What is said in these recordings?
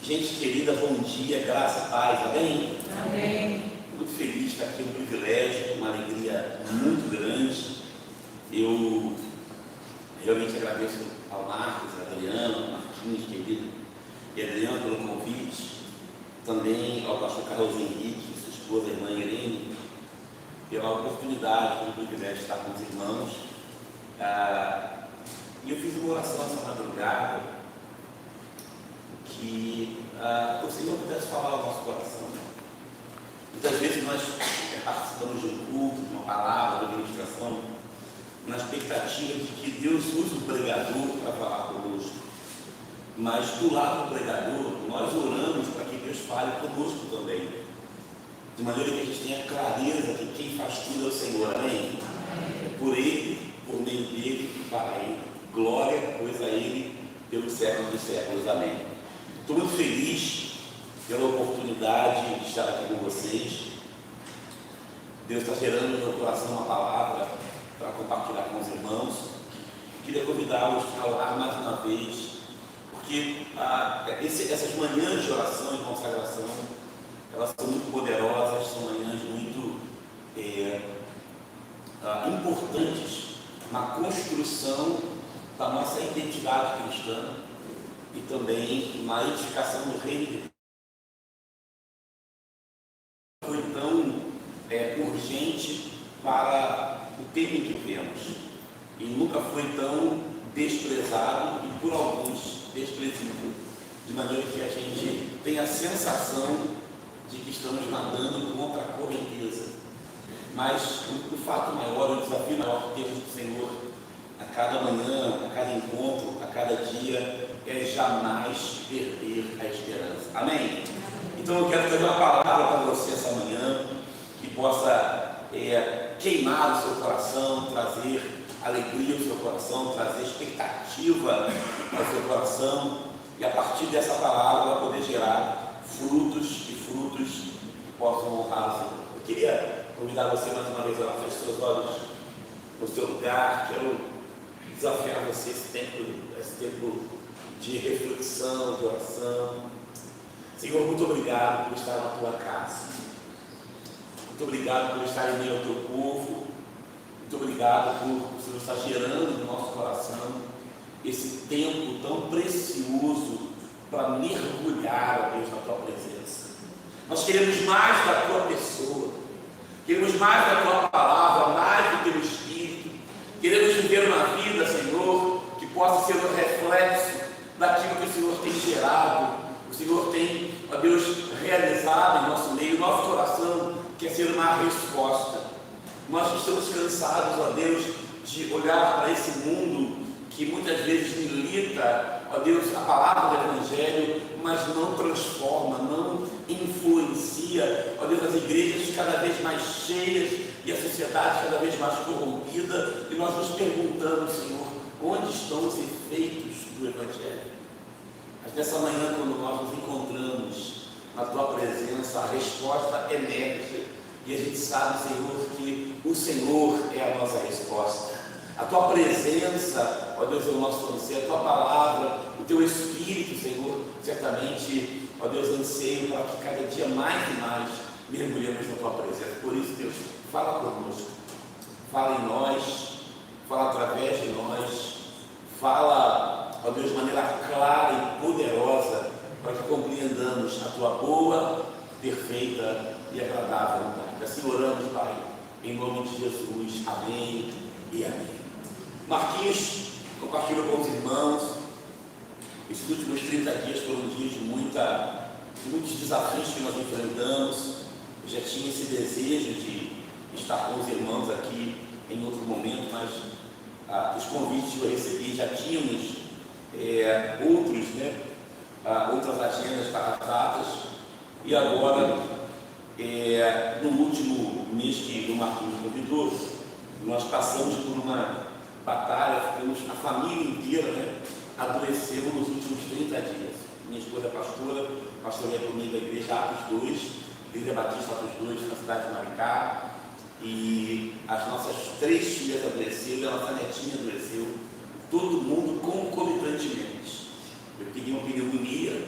Gente querida, bom dia, graça e paz, amém? Amém. Muito feliz de estar aqui, um privilégio, uma alegria muito grande. Eu realmente agradeço ao Marcos, a Adriana, ao Marquinhos, querido, e a Adriana pelo convite, também ao pastor Carlos Henrique, sua esposa, a irmã Irene, pela oportunidade, pelo privilégio de estar com os irmãos. E eu fiz uma oração essa madrugada, que o Senhor pudesse falar ao nosso coração. Muitas vezes nós participamos de um culto, de uma palavra, de uma ministração, na expectativa de que Deus use o pregador para falar conosco. Mas do lado do pregador, nós oramos para que Deus fale conosco também, de maneira que a gente tenha clareza de que quem faz tudo é o Senhor, amém? É por Ele, por meio dele e para Ele. Glória, pois, a Ele, pelos séculos dos séculos, amém. Estou muito feliz pela oportunidade de estar aqui com vocês. Deus está gerando no meu coração uma palavra para compartilhar com os irmãos. Queria convidá-los a orar mais uma vez, porque essas manhãs de oração e consagração, elas são muito poderosas, são manhãs muito importantes na construção da nossa identidade cristã e também na edificação do reino de Deus. Foi tão urgente para o tempo em que vivemos e nunca foi tão desprezado e por alguns desprezível, de maneira que a gente tem a sensação de que estamos nadando contra a correnteza. Mas o fato maior, o desafio maior que temos do Senhor a cada manhã, a cada encontro, a cada dia, é jamais perder a esperança. Amém? Então eu quero trazer uma palavra para você essa manhã que possa queimar o seu coração, trazer alegria ao seu coração, trazer expectativa ao seu coração e a partir dessa palavra poder gerar frutos e frutos que possam honrar o Senhor. Eu queria convidar você mais uma vez a fechar seus olhos no seu lugar. Quero desafiar você esse tempo de reflexão, de oração. Senhor, muito obrigado por estar na tua casa. Muito obrigado por estar em meio ao teu povo. Muito obrigado por o Senhor estar gerando no nosso coração esse tempo tão precioso para mergulhar, ó Deus, na tua presença. Nós queremos mais da tua pessoa, queremos mais da tua palavra, mais do teu Espírito. Queremos viver uma vida, Senhor, que possa ser um reflexo daquilo que o Senhor tem gerado, o Senhor tem, ó Deus, realizado em nosso meio. Nosso coração quer ser uma resposta. Nós estamos cansados, ó Deus, de olhar para esse mundo que muitas vezes milita, ó Deus, a palavra do Evangelho, mas não transforma, não influencia, ó Deus, as igrejas cada vez mais cheias e a sociedade cada vez mais corrompida, e nós nos perguntamos, Senhor, onde estão os efeitos do Evangelho? Mas nessa manhã, quando nós nos encontramos na tua presença, a resposta emerge, e a gente sabe, Senhor, que o Senhor é a nossa resposta. A tua presença, ó Deus, é o nosso anseio, a tua palavra, o teu Espírito, Senhor, certamente, ó Deus, anseio para que cada dia mais e mais mergulhemos na tua presença. Por isso, Deus, fala conosco, fala em nós, fala através de nós, fala, ó Deus, de maneira clara e poderosa, para que compreendamos a tua boa, perfeita e agradável vontade. Assim oramos, Pai, em nome de Jesus. Amém e amém. Marquinhos compartilhou com os irmãos. Esses últimos 30 dias foram dias de muitos desafios que nós enfrentamos. Eu já tinha esse desejo de estar com os irmãos aqui em outro momento, mas os convites que eu recebi já tínhamos outras agendas tratadas, e agora, no último mês que o Marquinhos convidou, nós passamos por uma batalha, a família inteira adoeceu nos últimos 30 dias. Minha esposa é pastoreia comigo a igreja Atos 2, Igreja Batista Atos 2, na cidade de Maricá, e as nossas 3 filhas adoeceram, e a nossa netinha adoeceu, todo mundo concomitantemente. Eu peguei uma pneumonia,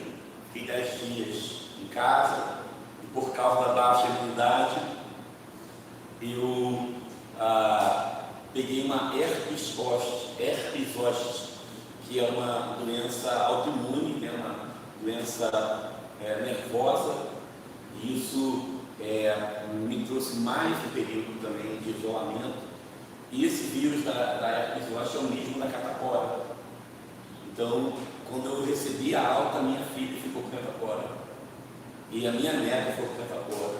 fiquei 10 dias em casa, e por causa da baixa imunidade, eu peguei uma herpes zoster, que é uma doença autoimune, né, uma doença nervosa, e isso me trouxe mais um período também de isolamento. E esse vírus da herpes zoster é o mesmo da catapora. Então, quando eu recebi a alta, minha filha ficou com catapora e a minha neta ficou com catapora.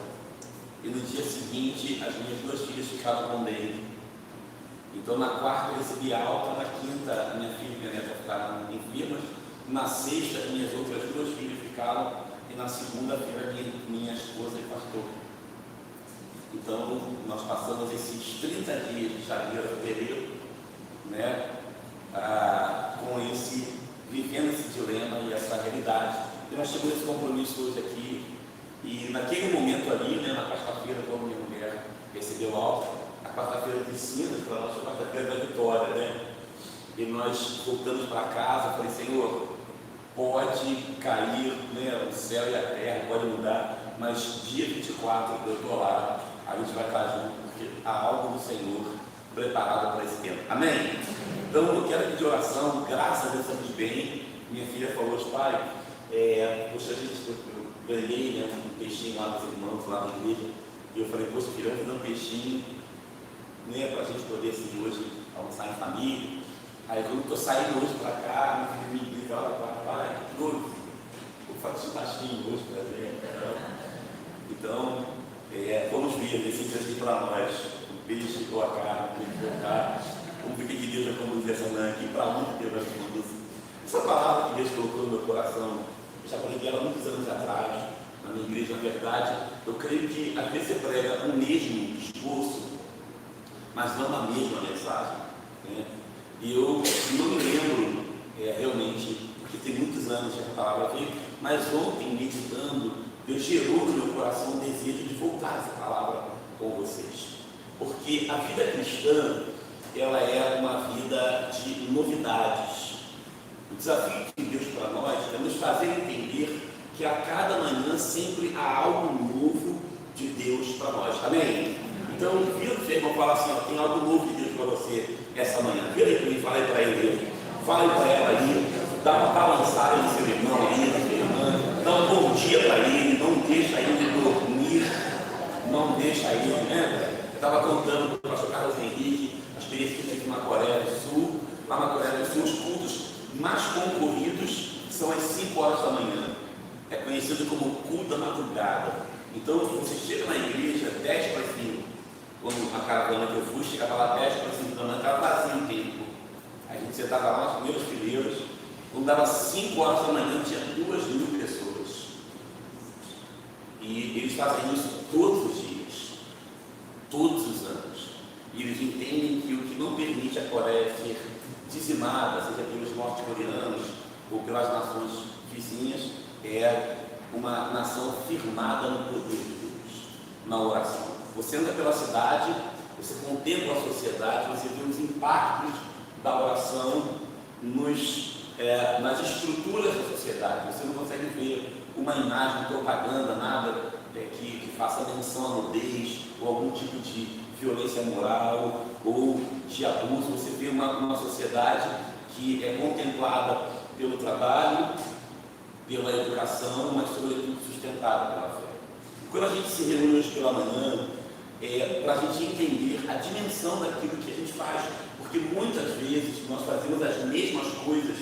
E no dia seguinte, as minhas 2 filhas ficaram com dengue. Então, na quarta eu recebi a alta, na quinta minha filha e minha neta ficaram enfermas, na sexta minhas outras 2 filhas ficaram, e na segunda-feira minha esposa infartou. Então, nós passamos esses 30 dias de janeiro a fevereiro, né, vivendo esse dilema e essa realidade. E nós temos esse compromisso hoje aqui, e naquele momento ali, né, na quarta-feira, quando minha mulher recebeu alta, a quarta-feira de cinza, para nós foi a quarta-feira da vitória, né? E nós voltamos para casa, falei, Senhor, pode cair, né, o céu e a terra, pode mudar, mas dia 24 eu estou lá, a gente vai estar junto, porque há algo do Senhor preparado para esse tempo. Amém? Então eu quero pedir oração, graças a Deus estamos bem. Minha filha falou hoje, pai, poxa, eu ganhei, né, um peixinho lá dos irmãos, lá na igreja, e eu falei, poxa, filha, eu vou dar um peixinho, né, para a gente poder assim, hoje almoçar em família. Aí quando eu estou saindo hoje para cá, minha filha me diz, olha, pai, vou fazer um churrasquinho hoje para ver. Então, vamos ver, decide aqui para nós, o peixe ou a carne, vamos ver o que Deus vai conduzir essa manhã aqui, para onde Deus vai conduzir. Essa palavra que Deus colocou no meu coração, eu já falei dela muitos anos atrás, na minha igreja, na verdade, eu creio que às vezes você prega o mesmo esforço, mas não a mesma mensagem, né? E eu não me lembro realmente, porque tem muitos anos que essa palavra aqui, mas ontem, meditando, Deus gerou no meu coração um desejo de voltar essa palavra com vocês. Porque a vida cristã, ela é uma vida de novidades. O desafio de Deus para nós é nos fazer entender que a cada manhã sempre há algo novo de Deus para nós. Amém? Então, vira o seu irmão e fala assim, ó, tem algo novo de Deus para você essa manhã. Vira aí para mim, fala aí para ele. Fala aí para ela aí. Dá uma balançada no seu irmão aí, na sua irmã. Dá um bom dia para ele. Não deixa ele dormir. Não deixa ele, né? Eu estava contando para o pastor Carlos Henrique a experiência que eu tive na Coreia do Sul. Lá na Coreia do Sul, os cultos mais concorridos são às 5 horas da manhã. É conhecido como culto da madrugada. Então, você chega na igreja 10 para 5. Quando a caravana que eu fui, chegava lá 10 para 5 da manhã, estava vazio o tempo. A gente sentava lá nas primeiras fileiras. Quando dava 5 horas da manhã, tinha 2.000 pessoas. E eles fazem isso todos os dias, todos os anos. E eles entendem que o que não permite a Coreia ser dizimada, seja pelos norte-coreanos ou pelas nações vizinhas, é uma nação firmada no poder de Deus, na oração. Você anda pela cidade, você contempla a sociedade, você vê os impactos da oração nas estruturas da sociedade. Você não consegue ver uma imagem, propaganda, nada que faça menção à nudez ou algum tipo de violência moral ou de abuso. Você vê uma sociedade que é contemplada pelo trabalho, pela educação, mas sobretudo sustentada pela fé. Quando a gente se reúne hoje pela manhã, para a gente entender a dimensão daquilo que a gente faz, porque muitas vezes nós fazemos as mesmas coisas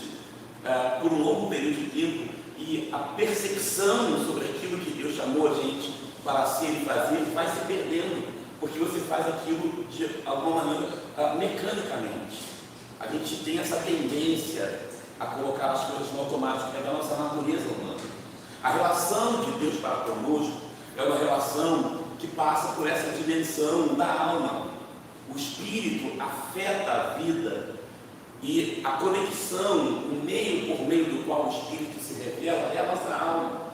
por um longo período de tempo e a percepção sobre aquilo que Deus chamou a gente para ser e fazer vai se perdendo, porque você faz aquilo de alguma maneira mecanicamente. A gente tem essa tendência a colocar as coisas no automático, que é da nossa natureza humana. A relação de Deus para conosco é uma relação que passa por essa dimensão da alma. O Espírito afeta a vida e a conexão, o meio por meio do qual o Espírito se revela é a nossa alma.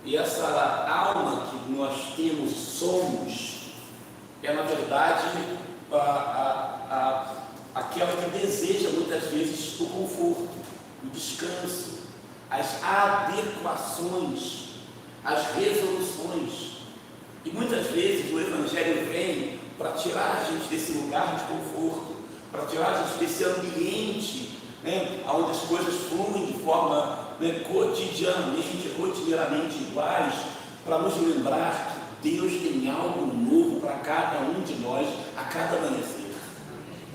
E essa alma que nós temos, somos, é na verdade aquela que deseja muitas vezes o conforto, o descanso, as adequações, as resoluções. E muitas vezes o Evangelho vem para tirar a gente desse lugar de conforto, para tirar a gente desse ambiente, né, onde as coisas fluem de forma, né, rotineiramente iguais, para nos lembrar que Deus tem algo novo para cada um de nós a cada amanhecer.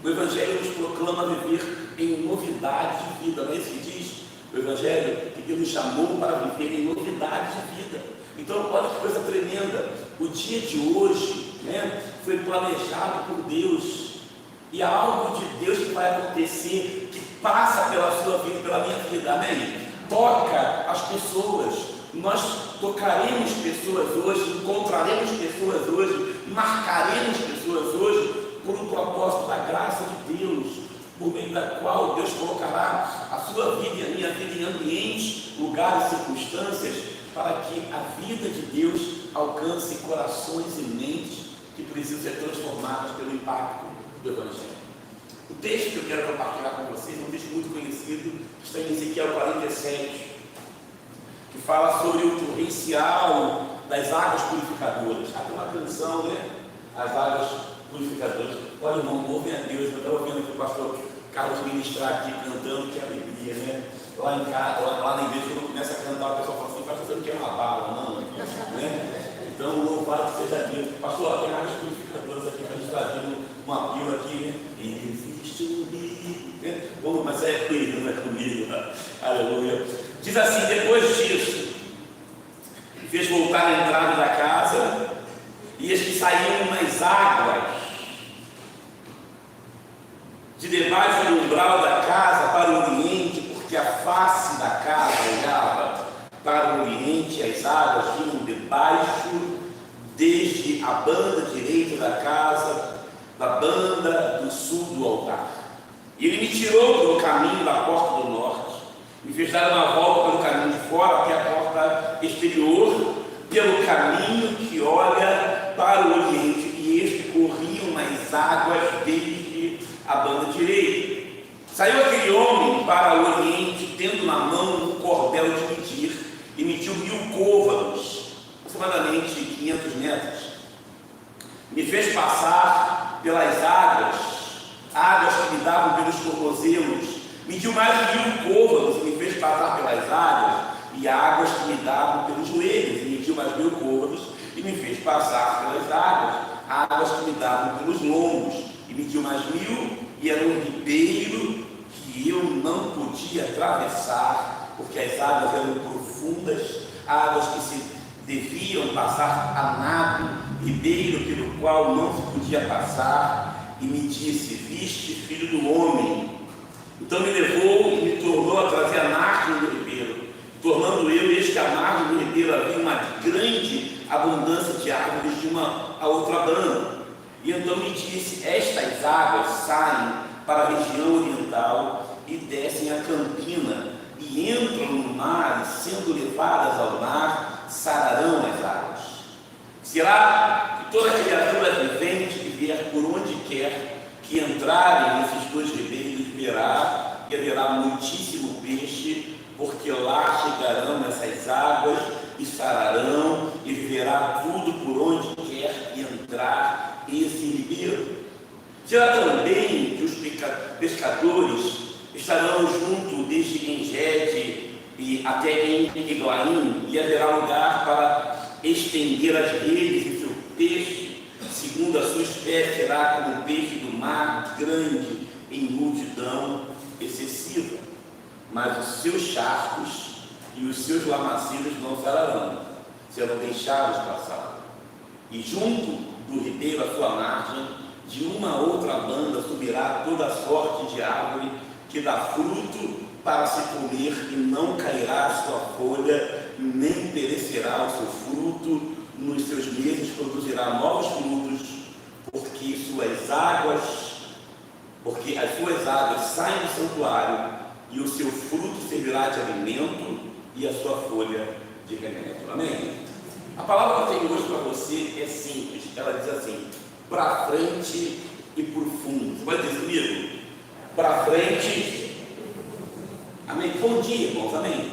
O Evangelho nos proclama viver em novidade de vida, não é isso que diz o Evangelho? Que Deus nos chamou para viver em novidade de vida. Então, olha que coisa tremenda, o dia de hoje, né, foi planejado por Deus, e há algo de Deus que vai acontecer, que passa pela sua vida, pela minha vida, amém? Toca as pessoas, nós tocaremos pessoas hoje, encontraremos pessoas hoje, marcaremos pessoas hoje, por um propósito da graça de Deus, por meio da qual Deus colocará a sua vida e a minha vida em ambientes, lugares, circunstâncias, para que a vida de Deus alcance corações e mentes que precisam ser transformadas pelo impacto do Evangelho. O texto que eu quero compartilhar com vocês é um texto muito conhecido, que está em Ezequiel 47, que fala sobre o torrencial das águas purificadoras. Há uma canção, né? As águas purificadoras. Olha, irmão, louvem a Deus. Eu estava ouvindo aqui o pastor Carlos ministrar aqui, cantando, que alegria, né? Lá em casa, lá na igreja, quando começa a cantar, o pessoal fala assim: pastor, você não quer uma bala, não? Né? Então, louvado seja Deus. Pastor, tem águas purificadoras aqui para a gente trazer uma pílula aqui, né? Existe um rio, né? Bom, mas é comigo, não é comigo, né? Aleluia. Diz assim: depois disso, fez voltar a entrada da casa, e eis que saíam umas águas de debaixo do umbral da casa para o oriente, porque a face da casa olhava para o oriente, e as águas vinham debaixo, desde a banda direita da casa, da banda do sul do altar. E ele me tirou pelo caminho da porta do norte, me fez dar uma volta pelo caminho de fora até a porta exterior, pelo caminho que olha para o oriente, e este corriam as águas desde a banda direita. Saiu aquele homem para o oriente, tendo na mão um cordel de medir, e mediu 1000 côvados, aproximadamente 500 metros. Me fez passar pelas águas que me davam pelos tornozelos, mediu mais de 1000 côvados, e me fez passar pelas águas, e águas que me davam pelos joelhos, e mediu mais 1000 côvados, e me fez passar pelas águas que me davam pelos lombos, e mediu mais 1000, e era um ribeiro que eu não podia atravessar, porque as águas eram profundas, águas que se deviam passar a nado, ribeiro pelo qual não se podia passar, e me disse: viste, filho do homem? Então me levou e me tornou a trazer a margem do ribeiro, tornando eu, eis que a margem do ribeiro havia uma grande abundância de árvores de uma a outra banda. E então me disse: estas águas saem para a região oriental e descem a campina, e entram no mar, e sendo levadas ao mar, sararão as águas. Será que toda criatura vivente que vier por onde quer que entrarem nesses dois ribeiros verá, e haverá muitíssimo peixe, porque lá chegarão essas águas e sararão, e viverá tudo por onde quer que entrar esse ribeiro. Será também que os pescadores estarão junto desde Engede e até em Eglaim, e haverá lugar para estender as redes, e seu peixe, segundo a sua espécie, será como o peixe do mar, grande em multidão excessiva. Mas os seus charcos e os seus lamaceiros não sararão, serão deixados passar. E junto do ribeiro à sua margem, de uma outra banda subirá toda sorte de árvore que dá fruto para se comer, e não cairá a sua folha, nem perecerá o seu fruto, nos seus meses produzirá novos frutos, porque as suas águas saem do santuário, e o seu fruto servirá de alimento, e a sua folha de remédio. Amém? A palavra que eu tenho hoje para você é simples, ela diz assim: para frente e por fundo. Você pode dizer comigo? Para frente. Amém? Bom dia, irmãos. Amém?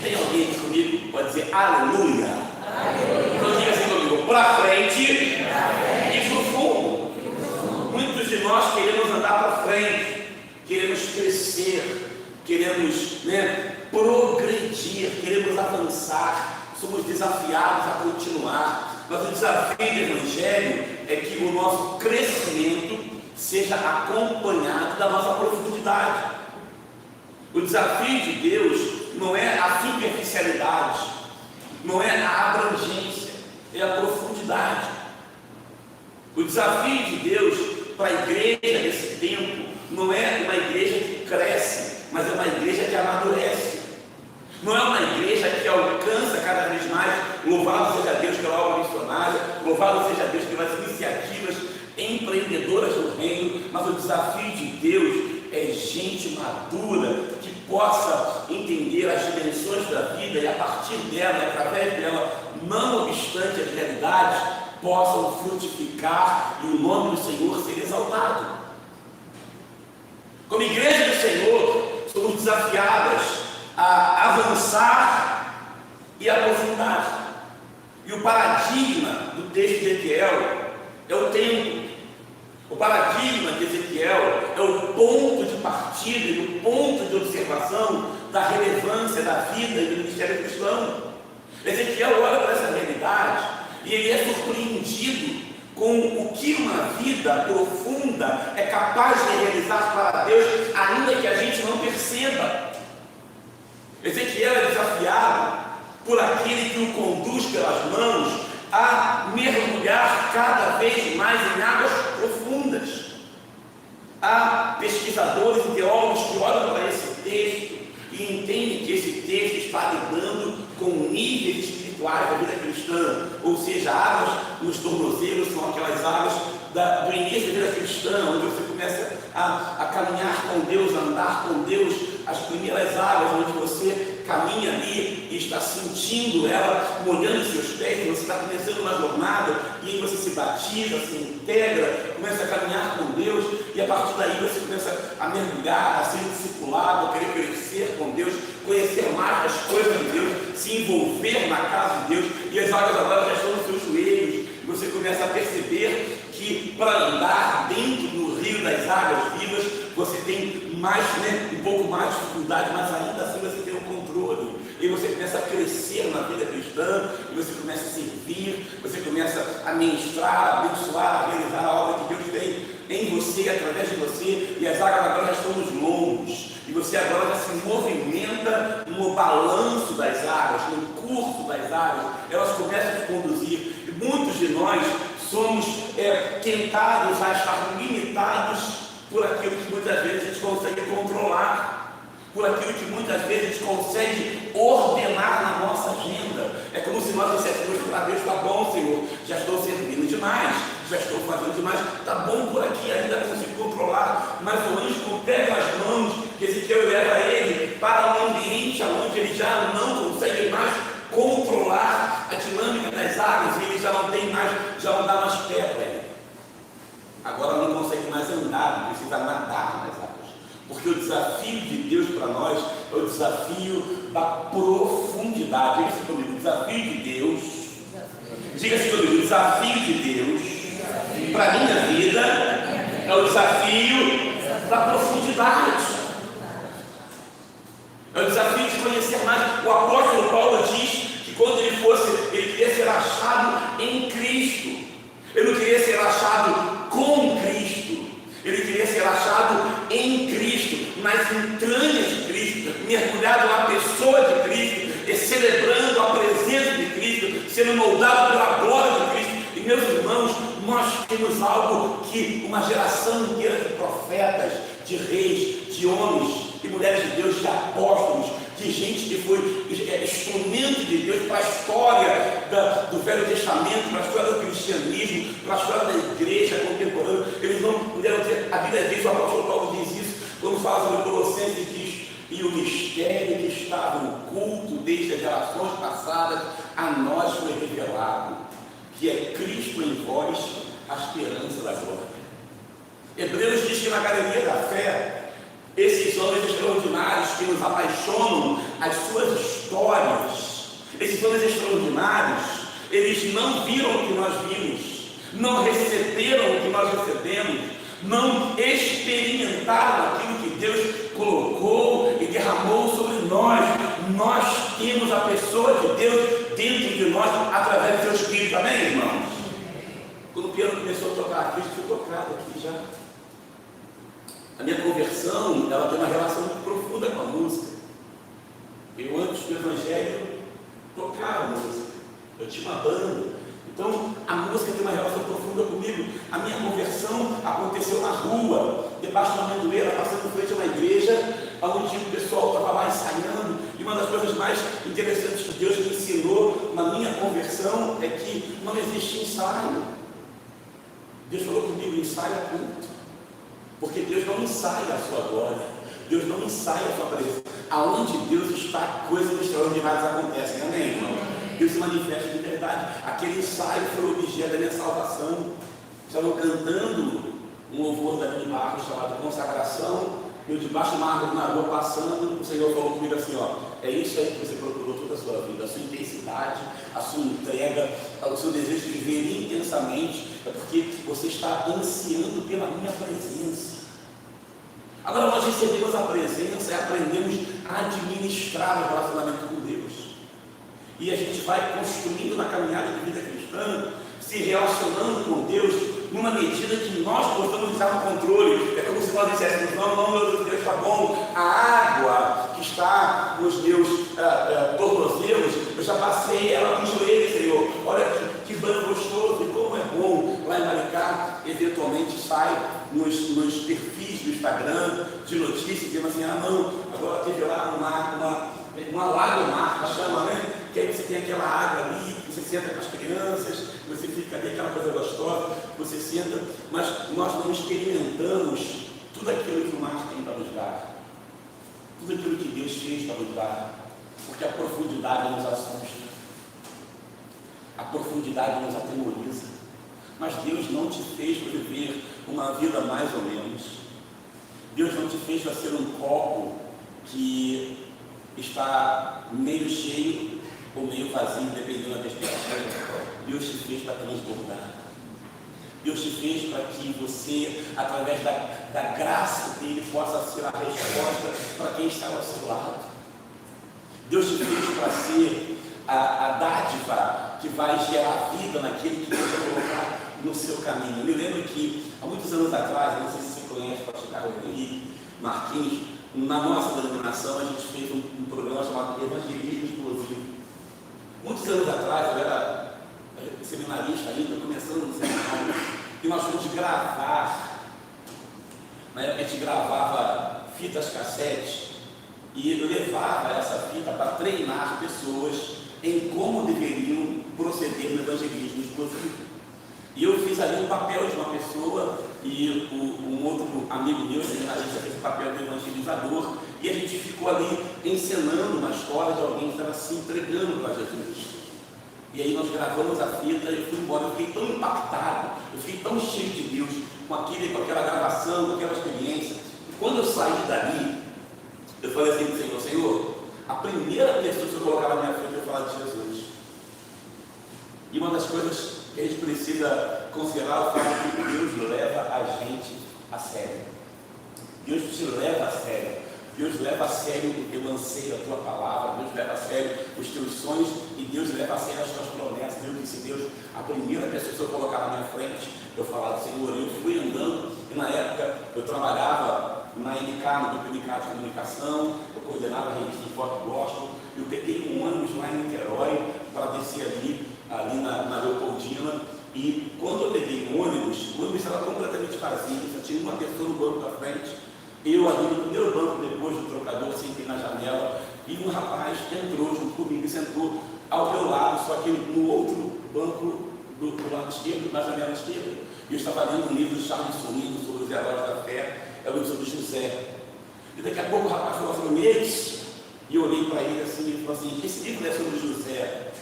Tem alguém aqui comigo que pode dizer aleluia? Aleluia. Então diga assim comigo, para frente e para o fundo. Muitos de nós queremos andar para frente, queremos crescer, queremos progredir, queremos avançar, somos desafiados a continuar. Mas o desafio do Evangelho é que o nosso crescimento seja acompanhado da nossa profundidade. O desafio de Deus não é a superficialidade, não é a abrangência, é a profundidade. O desafio de Deus para a igreja nesse tempo não é uma igreja que cresce, mas é uma igreja que amadurece. Não é uma igreja que alcança cada vez mais, louvado seja Deus pela obra missionária, louvado seja Deus pelas iniciativas empreendedoras do reino, mas o desafio de Deus é gente madura que possa entender as dimensões da vida e a partir dela, e através dela, não obstante as realidades, possam frutificar e o nome do Senhor ser exaltado. Como igreja do Senhor, somos desafiadas a avançar e aprofundar. E o paradigma do texto de Ezequiel é o tempo. O paradigma de Ezequiel é o ponto de partida e o ponto de observação da relevância da vida e do ministério cristão. Ezequiel olha para essa realidade e ele é surpreendido com o que uma vida profunda é capaz de realizar para Deus, ainda que a gente não perceba. Ezequiel é desafiado por aquele que o conduz pelas mãos a mergulhar cada vez mais em águas profundas. Há pesquisadores e teólogos que olham para esse texto e entendem que esse texto está lidando com níveis espirituais da vida cristã, ou seja, águas nos tornozelos são aquelas águas do início da vida cristã, onde você começa a caminhar com Deus, a andar com Deus, as primeiras águas onde você caminha ali e está sentindo ela molhando os seus pés, você está começando uma jornada e aí você se batiza, se integra, começa a caminhar com Deus e a partir daí você começa a mergulhar, a ser discipulado, a querer crescer com Deus, conhecer mais das coisas de Deus, se envolver na casa de Deus e as águas agora já estão nos seus joelhos e você começa a perceber que para andar dentro do rio das águas vivas você tem mais, um pouco mais de dificuldade, mas ainda assim você tem o controle. E você começa a crescer na vida cristã, e você começa a servir, você começa a ministrar, a abençoar, a realizar a obra que Deus tem em você, através de você, e as águas agora já estão nos lombos, e você agora já se movimenta no balanço das águas, no curso das águas, elas começam a te conduzir, e muitos de nós somos tentados a estar limitados por aquilo que muitas vezes a gente consegue controlar, por aquilo que muitas vezes a gente consegue ordenar na nossa agenda. É como se nós dissessemos para Deus: está bom, Senhor, já estou servindo demais, já estou fazendo demais, está bom por aqui, ainda consigo controlar. Mas o anjo pega as mãos, Ezequiel leva ele para um ambiente onde ele já não consegue mais controlar a dinâmica das águas, e ele já não tem mais, já não dá mais pé para ele. Agora não consegue mais andar, não precisa nadar nas águas. Porque o desafio de Deus para nós é o desafio da profundidade. Diga-se comigo, o desafio de Deus. Diga-se comigo, o desafio de Deus para a minha vida é o desafio da profundidade. É o desafio de conhecer mais. O apóstolo Paulo diz que quando ele queria ser achado em Cristo. Ele não queria ser achado com Cristo, ele queria ser achado em Cristo, nas entranhas de Cristo, mergulhado na pessoa de Cristo, e celebrando a presença de Cristo, sendo moldado pela glória de Cristo. E meus irmãos, nós temos algo que uma geração inteira de profetas, de reis, de homens e mulheres de Deus, de apóstolos, de gente que foi instrumento de Deus para a história do Velho Testamento, para a história do cristianismo, para a história da igreja contemporânea. Eles não puderam ter, a Bíblia diz, o apóstolo Paulo diz isso, quando fala sobre Colossenses, diz: e o mistério que estava oculto desde as gerações passadas, a nós foi revelado, que é Cristo em vós, a esperança da glória. Hebreus diz que na galeria da fé, esses homens extraordinários que nos apaixonam, as suas histórias, esses sonhos extraordinários, eles não viram o que nós vimos, não receberam o que nós recebemos, não experimentaram aquilo que Deus colocou e derramou sobre nós. Nós temos a pessoa de Deus dentro de nós através do seu Espírito, amém, irmãos? Quando o piano começou a tocar aqui, eu fui tocado aqui já. A minha conversão, ela tem uma relação muito profunda com a música. Eu, antes do Evangelho, tocava música. Eu tinha uma banda. Então, a música tem uma relação profunda comigo. A minha conversão aconteceu na rua, debaixo de uma amendoeira, passando em frente a uma igreja, onde o pessoal estava lá ensaiando. E uma das coisas mais interessantes que Deus me ensinou na minha conversão é que não existe ensaio. Deus falou comigo, ensaia culto. Porque Deus não ensaia a sua glória, Deus não ensaia a sua presença. Aonde Deus está, coisas extraordinárias acontecem, amém, irmão? Deus se manifesta de verdade. Aquele ensaio foi o objeto da minha salvação. Estavam cantando um louvor da minha barra chamado Consagração. Eu debaixo de uma árvore na rua passando, o Senhor falou comigo assim, ó, é isso aí que você procurou toda a sua vida, a sua intensidade, a sua entrega, o seu desejo de viver intensamente, é porque você está ansiando pela minha presença. Agora nós recebemos a presença e aprendemos a administrar o relacionamento com Deus. E a gente vai construindo na caminhada de vida cristã, se relacionando com Deus, numa medida que nós possamos estar no controle. É como se nós disséssemos, não, meu Deus, está bom, a água que está nos meus tornozelos, eu já passei ela no joelho, Senhor, olha que banho gostoso, e como é bom. Lá em Maricá, eventualmente sai nos perfis do Instagram, de notícias, dizendo assim, não, agora teve lá uma lágrima, que chama, né? Que aí você tem aquela água ali, você senta com as crianças, você fica ali, aquela coisa gostosa, você senta, mas nós não experimentamos tudo aquilo que o mar tem para nos dar, tudo aquilo que Deus fez para nos dar, porque a profundidade nos assusta, a profundidade nos atemoriza, mas Deus não te fez para viver uma vida mais ou menos, Deus não te fez para ser um copo que está meio cheio ou meio vazio, dependendo da temperatura. Deus te fez para transbordar. Deus te fez para que você, através da graça dele, possa ser a resposta para quem está ao seu lado. Deus te fez para ser a dádiva que vai gerar vida naquele que Deus vai colocar no seu caminho. Eu me lembro que, há muitos anos atrás, não sei se você conhece, pode chegar o Henrique Marquinhos, na nossa denominação, a gente fez um programa chamado Evangelismo Explosivo. Muitos anos atrás, eu era seminarista ainda, começando no seminário, e nós fomos gravar. Na época a gente gravava fitas cassete e eu levava essa fita para treinar pessoas em como deveriam proceder no evangelismo explosivo. E eu fiz ali o papel de uma pessoa e um outro amigo meu, seminarista, fez o papel do evangelizador, e a gente ficou ali encenando uma história de alguém que estava se entregando para Jesus. E aí nós gravamos a fita e eu fui embora. Eu fiquei tão impactado, eu fiquei tão cheio de Deus com aquela gravação, com aquela experiência. E quando eu saí dali, eu falei assim para o Senhor, a primeira pessoa que eu colocava na minha frente, eu falava de Jesus. E uma das coisas que a gente precisa considerar é o fato que Deus leva a gente a sério. Deus te leva a sério. Deus leva a sério o teu anseio, a tua palavra. Deus leva a sério os teus sonhos e Deus leva a sério as tuas promessas. Deus disse, Deus, a primeira pessoa que eu colocava na minha frente, eu falava, Senhor, eu fui andando, e na época eu trabalhava na NK, no grupo NK de comunicação, eu coordenava a revista de Foto Gospel, eu peguei um ônibus lá em Niterói para descer ali na Leopoldina, e quando eu peguei o ônibus estava completamente vazio, só tinha uma pessoa no banco da frente. Eu ali no primeiro banco, depois do trocador, sentei na janela, e um rapaz entrou junto comigo e sentou ao meu lado, só que no outro banco do lado esquerdo, na janela esquerda. E eu estava lendo um livro de Charles Swindoll sobre os heróis da fé, é o livro sobre José. E daqui a pouco o rapaz falou assim, Meis, e eu olhei para ele assim, e falou assim, esse livro é sobre José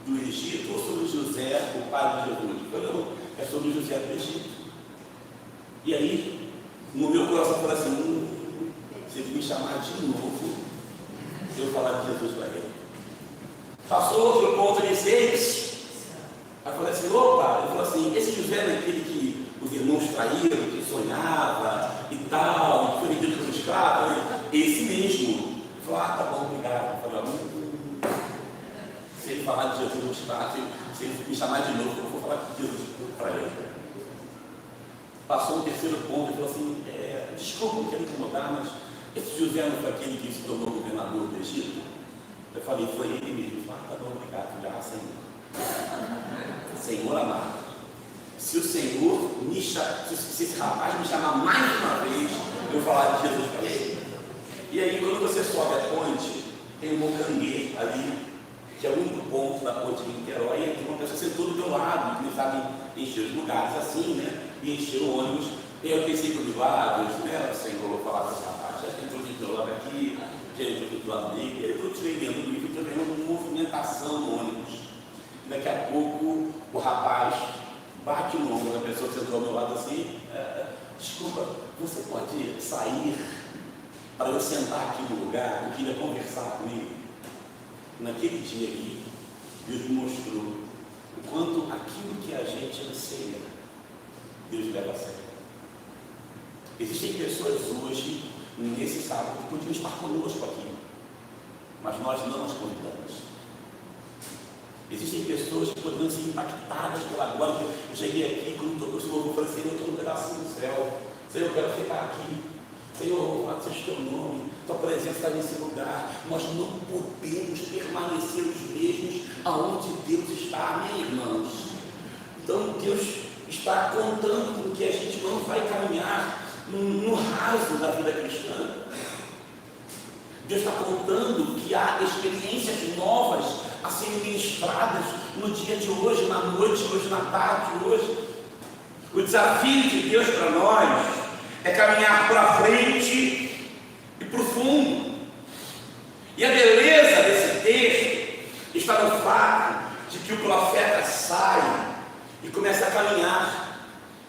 do Egito ou sobre José, o pai de Jesus? Eu falei, não, é sobre José do Egito. E aí, no meu coração falou assim, se ele me chamar de novo, eu falar de Jesus para ele. Passou outro ponto de 6. Aí eu falei assim, opa, ele falou assim, esse José não é aquele que os irmãos traíram, que sonhava e tal, e que foi vendido como escravo, esse mesmo. Ele falou, tá bom, obrigado. Eu falei, se ele falar de Jesus no estádio, se ele me chamar de novo, eu vou falar de Jesus para ele. Passou um terceiro ponto, ele falou assim, desculpa, não quero incomodar, mas esse José não foi aquele que se tornou governador do Egito? Eu falei, foi ele mesmo. Ele falou, tá bom, obrigado, já, Senhor. Senhor amado, se o Senhor se esse rapaz me chamar mais uma vez, eu vou falar de Jesus para ele. E aí, quando você sobe a ponte, tem um Mocanguê ali, que é o único ponto da ponte de Niterói, e uma pessoa sentou do meu lado, que sabe encher os lugares assim, né? E encher o ônibus. E eu pensei comigo, Deus, Senhor, eu vou falar para esse rapaz, já entrou do meu lado aqui, já entrou do lado dele, e aí eu tirei dentro do livro e estou vendo uma movimentação no ônibus. E daqui a pouco o rapaz bate no ombro da pessoa que sentou ao meu lado assim, desculpa, você pode sair para eu sentar aqui no lugar? Eu queria conversar com ele. Naquele dia aqui, Deus me mostrou o quanto aquilo que a gente anseia, Deus leva a sério. Existem pessoas hoje, nesse sábado, que podiam estar conosco aqui, mas nós não as convidamos. Existem pessoas que poderiam ser impactadas pela glória. Eu cheguei aqui, quando tocou esse louvor, eu falei, Senhor, eu estou no pedacinho do céu. Senhor, eu quero ficar aqui. Senhor, fala seja teu nome, tua presença está nesse lugar. Nós não podemos permanecer os mesmos aonde Deus está, amém, irmãos? Então Deus está contando com que a gente não vai caminhar no raso da vida cristã. Deus está contando que há experiências novas a serem ministradas no dia de hoje, na noite, hoje na tarde, hoje. O desafio de Deus para nós é caminhar para frente e para o fundo. E a beleza desse texto está no fato de que o profeta sai e começa a caminhar,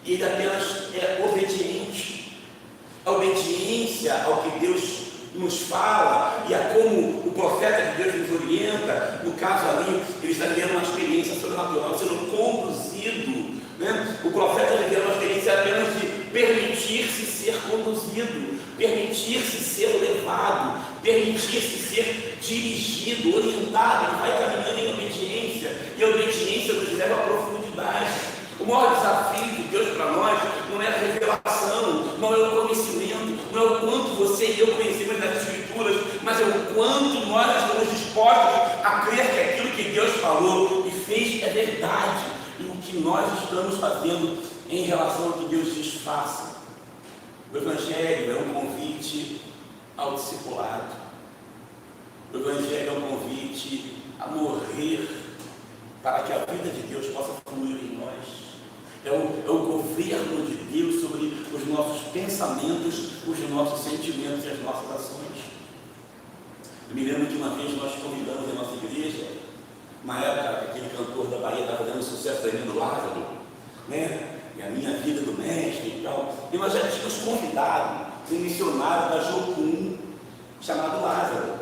e ele apenas é obediente. A obediência ao que Deus nos fala e a como o profeta de Deus nos orienta. No caso ali, ele está vivendo uma experiência sobrenatural, sendo conduzido, né? O profeta viveu uma experiência apenas de permitir-se ser conduzido, permitir-se ser levado, permitir-se ser dirigido, orientado. Ele vai caminhando em obediência, e a obediência nos leva à profundidade. O maior desafio de Deus para nós não é a revelação, não é o conhecimento, não é o quanto você e eu conhecemos das Escrituras, mas é o quanto nós estamos dispostos a crer que aquilo que Deus falou e fez é verdade, e o que nós estamos fazendo em relação ao que Deus diz faça. O Evangelho é um convite ao discipulado. O Evangelho é um convite a morrer para que a vida de Deus possa fluir em nós. É o governo de Deus sobre os nossos pensamentos, os nossos sentimentos e as nossas ações. Eu me lembro que uma vez nós convidamos a nossa igreja, na época aquele cantor da Bahia estava dando sucesso tremendo, Lázaro, né? E a minha vida do mestre e tal. E nós já tínhamos convidado um missionário da Jocum, chamado Lázaro.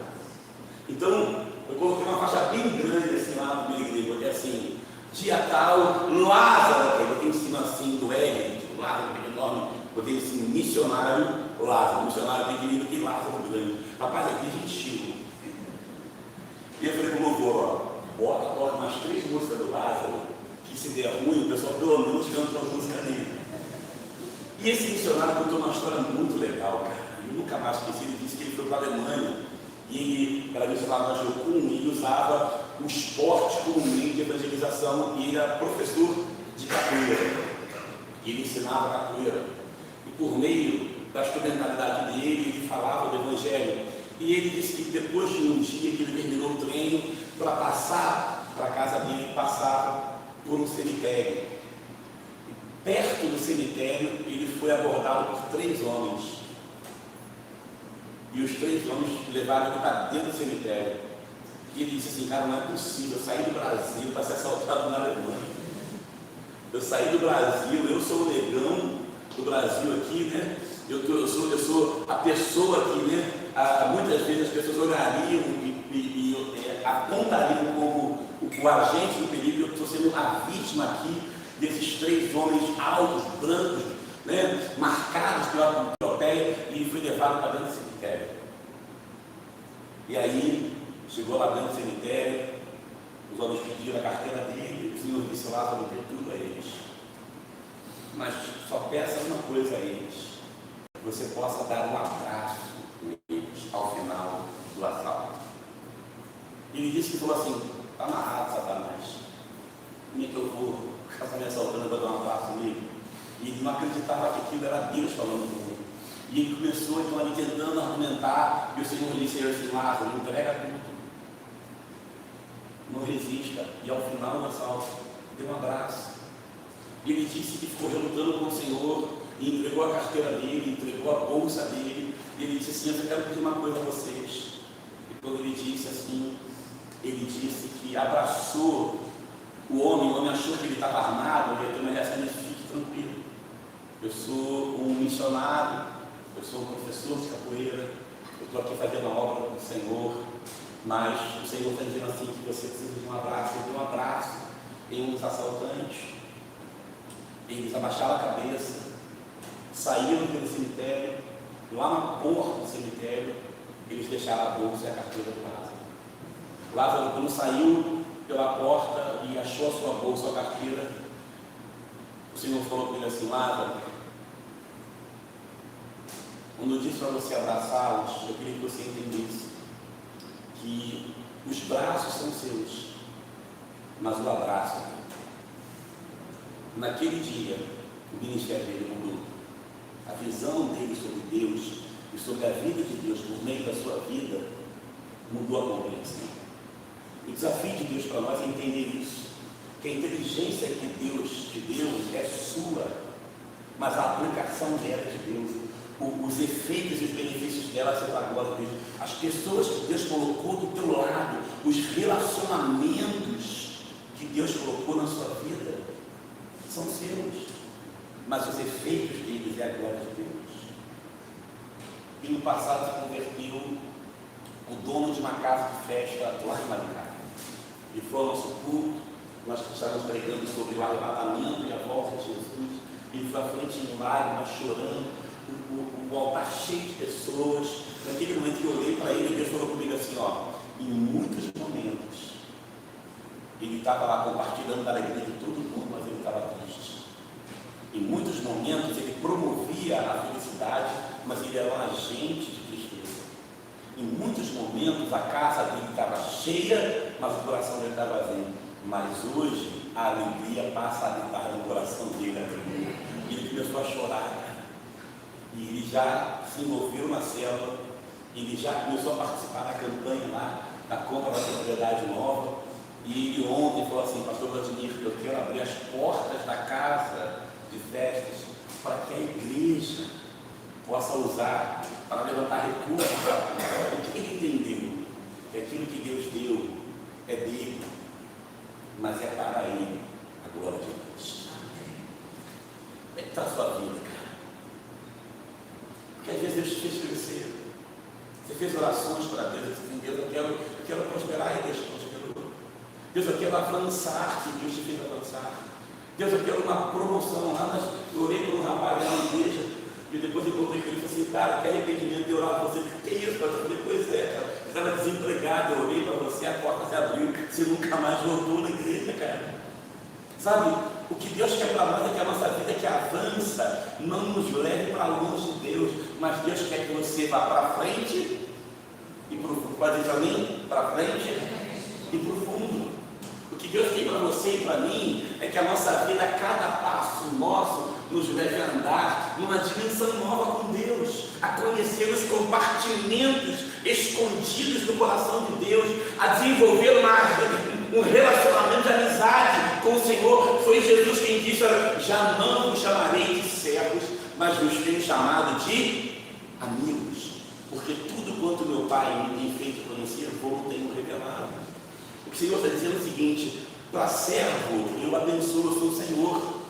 Então, eu coloquei uma faixa bem grande assim lá no meu igreja, porque assim, dia tal, Lázaro, eu botei em cima assim do L, tipo, Lázaro, bem enorme, botei assim, missionário Lázaro, missionário pequenino e Lázaro grande. Rapaz, aqui a gente chegou. E eu falei pro louvor, toca umas 3 músicas do Lázaro, que se der ruim, o pessoal pelo menos canta uma música dele. E esse missionário contou uma história muito legal, cara. Eu nunca mais esqueci, ele disse que ele foi para a Alemanha. E ele era missionário na Jocum, e ele usava o esporte como meio de evangelização, e ele era professor de capoeira. E ele ensinava capoeira. E por meio da instrumentalidade dele, ele falava do Evangelho. E ele disse que depois de um dia que ele terminou o treino, para passar para a casa dele, ele passava por um cemitério. E perto do cemitério, ele foi abordado por 3 homens. E os 3 homens levaram ele para dentro do cemitério. E ele disse assim, cara, não é possível, eu saí do Brasil para ser assaltado na Alemanha. Eu saí do Brasil, eu sou o negão do Brasil aqui, né? Eu sou a pessoa que, né? Muitas vezes as pessoas olhariam e apontariam como o agente do perigo. Eu estou sendo a vítima aqui desses 3 homens altos, brancos, né, marcados pela europeia, e fui levado para dentro do cemitério. E aí, chegou lá dentro do cemitério, os homens pediram a carteira dele, o Senhor disse lá, vou ter tudo a eles. Mas só peça uma coisa a eles: que você possa dar um abraço com eles ao final do assalto. E ele disse que falou assim: está amarrado, Satanás. Como é que eu vou ficar me assaltando e vou dar um abraço nele? E ele não acreditava que aquilo era Deus falando com ele. E ele começou então ali tentando argumentar, e o Senhor disse assim: Lázaro, entrega tudo, não resista. E ao final do assalto, deu um abraço. E ele disse que ficou relutando com o Senhor, e entregou a carteira dele, entregou a bolsa dele. E ele disse assim: eu quero pedir uma coisa a vocês. E quando ele disse assim, ele disse que abraçou o homem achou que ele estava armado, ele também disse: fique tranquilo, eu sou um missionário, eu sou um professor de capoeira, eu estou aqui fazendo a obra do Senhor, mas o Senhor está dizendo assim que você precisa de um abraço. Eu dei um abraço em um dos assaltantes. Eles abaixaram a cabeça, saíram pelo cemitério, lá na porta do cemitério, eles deixaram a bolsa e a carteira do Lázaro. Lázaro, quando saiu pela porta e achou a sua bolsa, a carteira, o Senhor falou para ele assim: Lázaro, quando eu disse para você abraçá-los, eu queria que você entendesse que os braços são seus, mas o abraço é meu. Naquele dia, o ministério dele mudou. A visão dele sobre Deus e sobre a vida de Deus por meio da sua vida mudou a compreensão. O desafio de Deus para nós é entender isso, que a inteligência que Deus te deu é sua, mas a aplicação dela é de Deus. Os efeitos e os benefícios dela são para a glória de Deus. As pessoas que Deus colocou do teu lado, os relacionamentos que Deus colocou na sua vida, são seus, mas os efeitos deles é a glória de Deus. E no passado se converteu o dono de uma casa de festa lá em Maricá. E foi ao nosso culto, nós estávamos pregando sobre o arrebatamento e a volta de Jesus. Ele foi à frente em lágrimas, chorando, o altar cheio de pessoas. Naquele momento que eu olhei para ele, Deus falou comigo assim: em muitos momentos ele estava lá compartilhando da alegria de todo mundo, mas ele estava triste. Em muitos momentos ele promovia a felicidade, mas ele era um agente de tristeza. Em muitos momentos a casa dele estava cheia, mas o coração dele estava vazio. Mas hoje a alegria passa a habitar no coração dele. E ele começou a chorar. E ele já se envolveu na célula, ele já começou a participar da campanha lá, da compra da propriedade nova. E ele ontem falou assim: pastor Vladimir, eu quero abrir as portas da casa de festas para que a igreja possa usar para levantar recursos. O que ele entendeu? Que aquilo que Deus deu é dele, mas é para ele a glória de Deus. Como é que está a sua vida, cara? Porque às vezes Deus te fez crescer. Você fez orações para Deus, assim: Deus, eu quero prosperar e Deus prosperou. Deus, eu quero avançar, que Deus te fez avançar. Deus, eu quero uma promoção lá, mas eu orei por um rapaz lá na igreja, e depois eu encontrei com ele e falei assim: cara, quer arrependimento de orar para você? Que isso, pastor? Eu falei: pois é, cara, você estava desempregado, eu orei para você, a porta se abriu, você nunca mais voltou na igreja, cara. Sabe, o que Deus quer para nós é que a nossa vida que avança não nos leve para longe de Deus, mas Deus quer que você vá para frente e para o fundo. Pode dizer amém? Para frente e para o fundo. O que Deus tem para você e para mim é que a nossa vida, a cada passo nosso, nos leve a andar numa dimensão nova com Deus, a conhecer os compartimentos escondidos do coração de Deus, a desenvolver um relacionamento de amizade com o Senhor. Foi Jesus quem disse: já não vos chamarei de servos, mas vos tenho chamado de amigos, porque tudo quanto meu Pai me tem feito conhecer, vou tenho revelado. O Senhor está dizendo o seguinte: para servo eu abençoo o seu Senhor,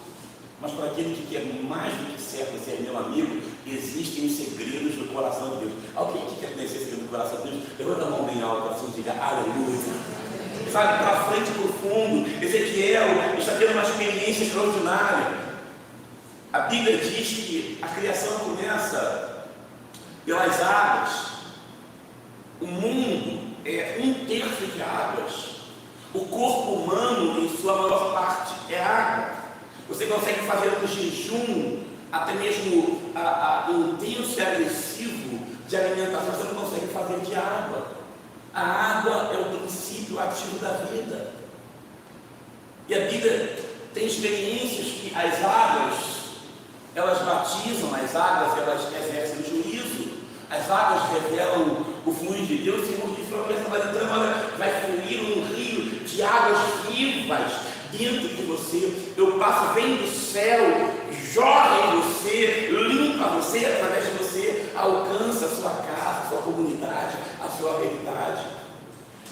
mas para aquele que quer mais do que servo ser meu amigo, existem os segredos do coração de Deus. Alguém que quer conhecer o segredo do coração de Deus, levanta a mão bem alta assim e diga aleluia. sabe, para frente e para o fundo. Ezequiel está tendo uma experiência extraordinária. A Bíblia diz que a criação começa pelas águas. O mundo é 1/3 de águas. O corpo humano, em sua maior parte, é água. Você consegue fazer um jejum, até mesmo intenso e agressivo de alimentação, você não consegue fazer de água. A água é o princípio ativo da vida. E a Bíblia tem experiências que as águas, elas batizam, as águas, elas exercem juízo, as águas revelam o fluir de Deus, e o de promessa vai entrando, olha, vai fluir um rio de águas vivas dentro de você. Eu passo, vem do céu, jorra em você, limpa você, através de você, alcança a sua casa, a sua comunidade, a sua realidade.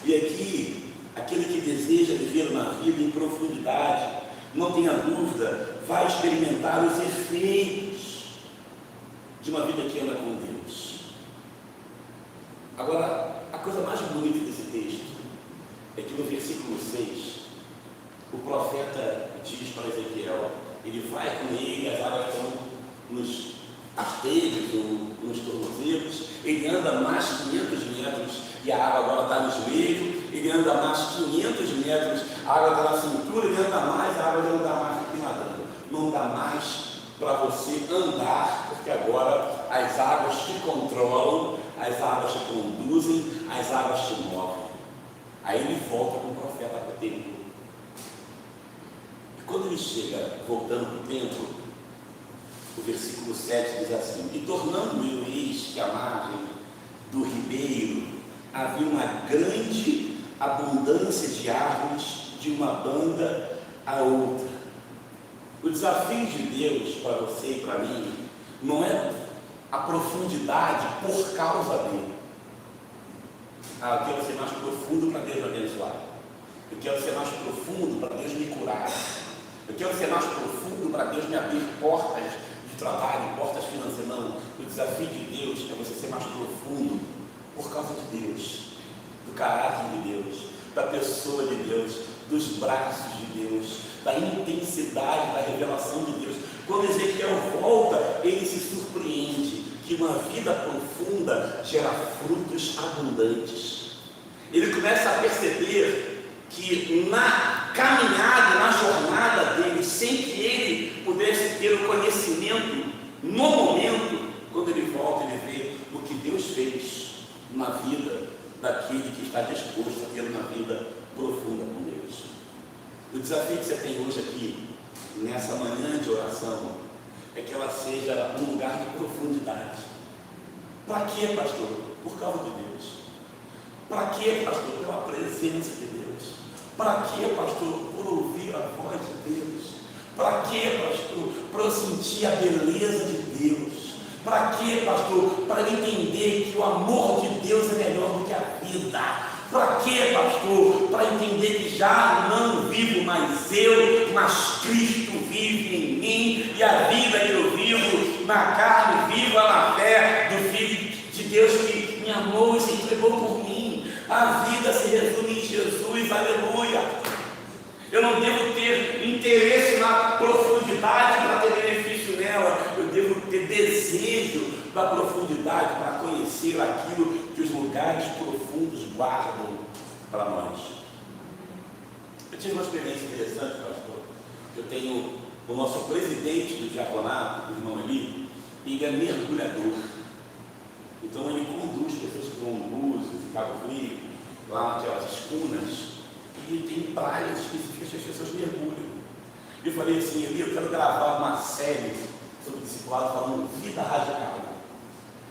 E aqui, aquele que deseja viver uma vida em profundidade, não tenha dúvida, vai experimentar os efeitos de uma vida que anda com Deus. Agora, a coisa mais bonita desse texto é que no versículo 6, o profeta diz para Ezequiel, ele vai com ele, as águas estão nos arteiros ou nos tornozelos, ele anda mais 500 metros e a água agora está no joelho, ele anda mais 500 metros, a água está na cintura, ele anda mais, a água não dá mais aqui nadando, não dá mais para você andar, porque agora as águas te controlam, as águas te conduzem, as águas te movem. Aí ele volta com o profeta para o templo. E quando ele chega voltando para o templo, o versículo 7 diz assim: e tornando-me, eis que à margem do ribeiro havia uma grande abundância de árvores de uma banda a outra. O desafio de Deus para você e para mim não é a profundidade por causa dele. Eu quero ser mais profundo para Deus me abençoar. Eu quero ser mais profundo para Deus me curar. Eu quero ser mais profundo para Deus me abrir portas de trabalho, portas financeiras. Não. O desafio de Deus é você ser mais profundo por causa de Deus, do caráter de Deus, da pessoa de Deus, dos braços de Deus, da intensidade da revelação de Deus. Quando Ezequiel volta, ele se surpreende que uma vida profunda gera frutos abundantes. Ele começa a perceber que na caminhada, na jornada dele, sem que ele pudesse ter o conhecimento no momento, quando ele volta, ele vê o que Deus fez na vida daquele que está disposto a ter uma vida profunda com Deus. O desafio que você tem hoje aqui, nessa manhã de oração, é que ela seja um lugar de profundidade. Para quê, pastor? Por causa de Deus. Para quê, pastor? Pela presença de Deus. Para quê, pastor? Por ouvir a voz de Deus. Para quê, pastor? Para eu sentir a beleza de Deus. Para quê, pastor? Para eu entender que o amor de Deus é melhor do que a vida. Para quê, pastor? Para entender que já não vivo mais eu, mas Cristo vive em mim, e a vida que eu vivo na carne, viva na fé do Filho de Deus que me amou e se entregou por mim. A vida se resume em Jesus, aleluia. Eu não devo ter interesse na profundidade para ter benefício nela, eu devo ter desejo da profundidade para conhecer aquilo que os lugares profundos guardam para nós. Eu tive uma experiência interessante, pastor. Eu tenho o nosso presidente do diaconato, o irmão Eli, ele é mergulhador. Então ele conduz pessoas que vão em Búzios, em Cabo Frio, lá naquelas escunas, e tem praias específicas que as pessoas mergulham. Eu falei assim, Eli, eu quero gravar uma série sobre discipulado falando vida radical.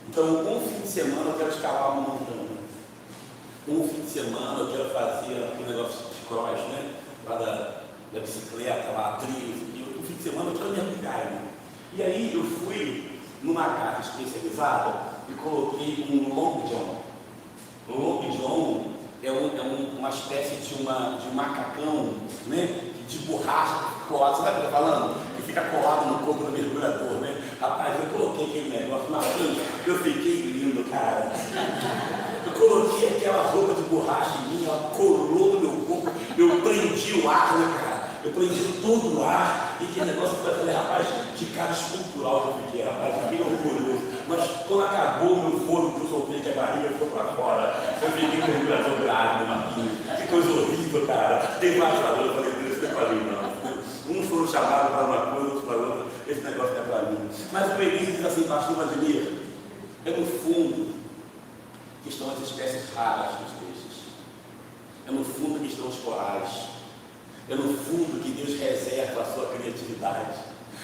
Então, um fim de semana eu quero escalar uma montanha. Um fim de semana eu quero fazer aquele negócio de cross, né? Lá da bicicleta, lá, trilhos. E um fim de semana eu quero mergulhar, né? E aí eu fui numa casa especializada e coloquei um long john. O long john é uma espécie de um macacão, né? De borracha colado, sabe o que eu estou falando? Que fica colado no corpo do mergulhador, né? Rapaz, eu coloquei aquele negócio na frente, eu fiquei lindo, cara. Eu coloquei aquela roupa de borracha em mim, ela colou no meu corpo, prendi todo o ar, e aquele negócio foi aquele rapaz de cara escultural que eu fiquei, rapaz, fiquei orgulhoso. Mas quando acabou o meu fôlego, que eu soltei, que a barriga ficou para fora, eu fiquei com o coração grave, Marquinhos. Que coisa horrível, cara. Tem mais valor, eu falei, Deus, não é para mim, não. Uns foram chamados para uma coisa, outros para outra, esse negócio não é para mim. Mas o Elias diz assim, pastor Vladimir, é no fundo que estão as espécies raras dos peixes. É no fundo que estão os corais. É no fundo que Deus reserva a sua criatividade.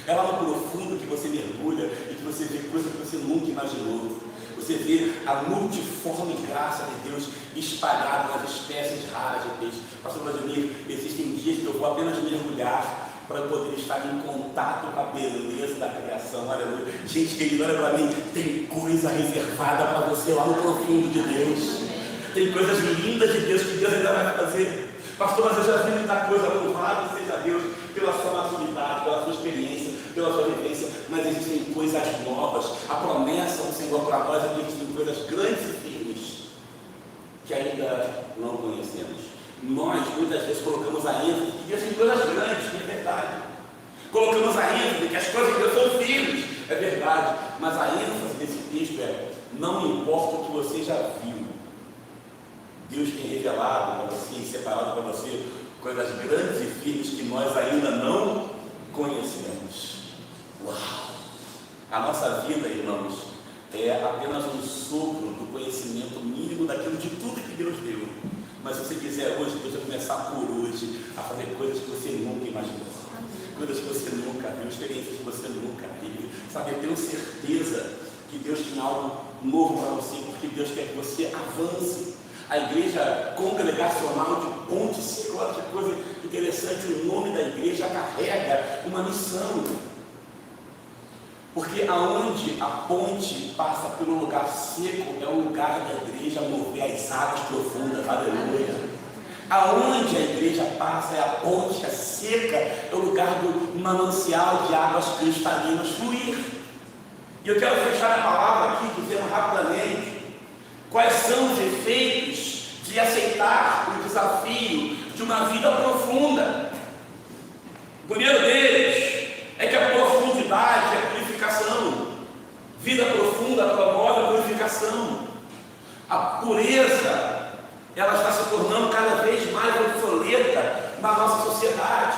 É lá no profundo que você mergulha e que você vê coisas que você nunca imaginou. Você vê a multiforme graça de Deus espalhada nas espécies raras de peixe. Pastor Vladimir, existem dias que eu vou apenas mergulhar para poder estar em contato com a beleza da criação. Aleluia. Gente querida, olha para mim, tem coisa reservada para você lá no profundo de Deus. Tem coisas lindas de Deus que Deus ainda vai fazer. Pastor, mas eu já vi muita coisa. Louvado seja Deus pela sua maturidade, pela sua experiência, pela sua vivência, mas existem coisas novas. A promessa do Senhor para nós é que existem coisas grandes e firmes que ainda não conhecemos. Nós muitas vezes colocamos a ênfase que Deus tem coisas grandes, que é verdade. Colocamos a ênfase que as coisas de Deus são firmes, é verdade. Mas a ênfase desse texto é: não importa o que você já viu, Deus tem revelado para você e separado para você coisas grandes e firmes que nós ainda não conhecemos. Uau! A nossa vida, irmãos, é apenas um sopro do conhecimento mínimo daquilo de tudo que Deus deu. Mas se você quiser hoje, Deus vai começar por hoje a fazer coisas que você nunca imaginou, coisas que você nunca viu, experiências que você nunca viu. Sabe, eu tenho certeza que Deus tem algo novo para você, porque Deus quer que você avance. A igreja congregacional de Ponte Seca, olha que coisa interessante, o nome da igreja carrega uma missão. Porque aonde a ponte passa pelo lugar seco, é o lugar da igreja mover as águas profundas, aleluia. Aonde a igreja passa, é a ponte, seca, é o lugar do manancial de águas cristalinas fluir. E eu quero fechar a palavra aqui, dizendo rapidamente quais são os efeitos de aceitar o desafio de uma vida profunda. O primeiro deles é que a profundidade é a purificação. Vida profunda promove a purificação. A pureza, ela está se tornando cada vez mais obsoleta na nossa sociedade.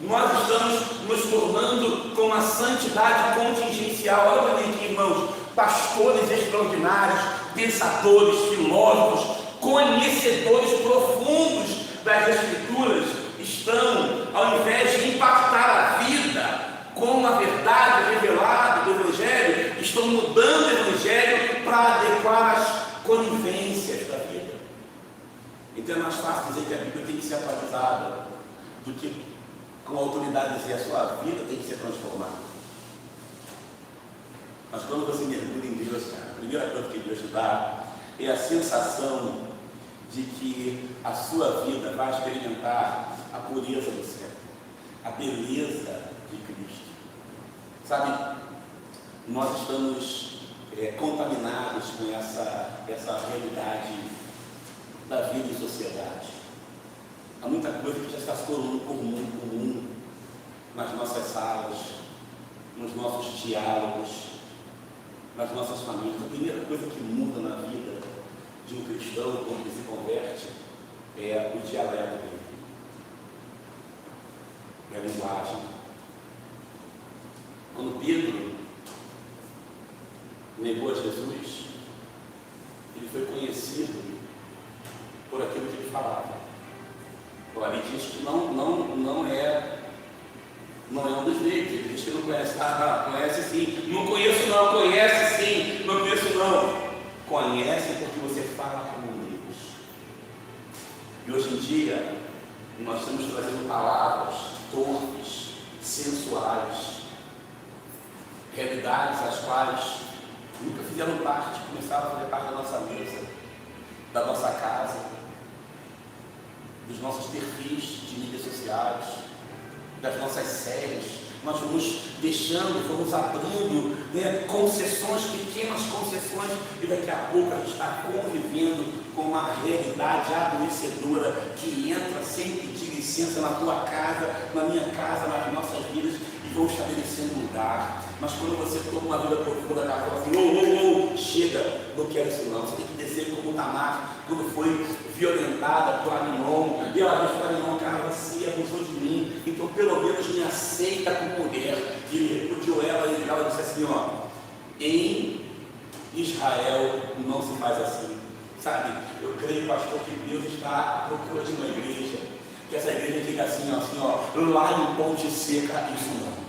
Nós estamos nos tornando com uma santidade contingencial. Olha para mim aqui, irmãos, pastores extraordinários, pensadores, filósofos, conhecedores profundos das Escrituras estão, ao invés de impactar a vida com a verdade revelada do Evangelho, estão mudando o Evangelho para adequar as conivências da vida. Então é mais fácil dizer que a Bíblia tem que ser atualizada do que com a autoridade dizer a sua vida tem que ser transformada. Mas quando você mergulha em Deus, cara, a primeira coisa que Deus te dá é a sensação de que a sua vida vai experimentar a pureza do céu, a beleza de Cristo. Sabe, nós estamos contaminados com essa realidade da vida em sociedade. Há muita coisa que já está se tornando comum nas nossas salas, nos nossos diálogos, nas nossas famílias. A primeira coisa que muda na vida de um cristão quando ele se converte é o dialeto dele, é a linguagem. Quando Pedro negou a Jesus, ele foi conhecido por aquilo que ele falava. Então, ali diz que não é um dos jeitos. Ele diz que não conhece. Conhece sim. Não conheço não, conhece sim. Não conheço não. Conhece porque você fala com amigos. E hoje em dia, nós estamos trazendo palavras torpes, sensuais, realidades as quais nunca fizeram parte, começaram a fazer parte da nossa mesa, da nossa casa, dos nossos perfis de mídias sociais, das nossas séries, nós vamos deixando, vamos abrindo, né, concessões, pequenas concessões, e daqui a pouco a gente está convivendo com uma realidade adoecedora que entra sem pedir licença na tua casa, na minha casa, nas nossas vidas, e vão estabelecendo lugar. Mas quando você toma uma vida profunda, ela fala assim, chega, não quero isso não. Você tem que descer como Tamar, quando foi violentada por Amnon, e ela disse para Amnon, cara, você abusou de mim, então pelo menos me aceita como mulher. E ele repudiou ela, e ela disse assim, em Israel não se faz assim. Sabe, eu creio, pastor, que Deus está à procura de uma igreja, que essa igreja diga assim, lá em Ponte Seca, isso não.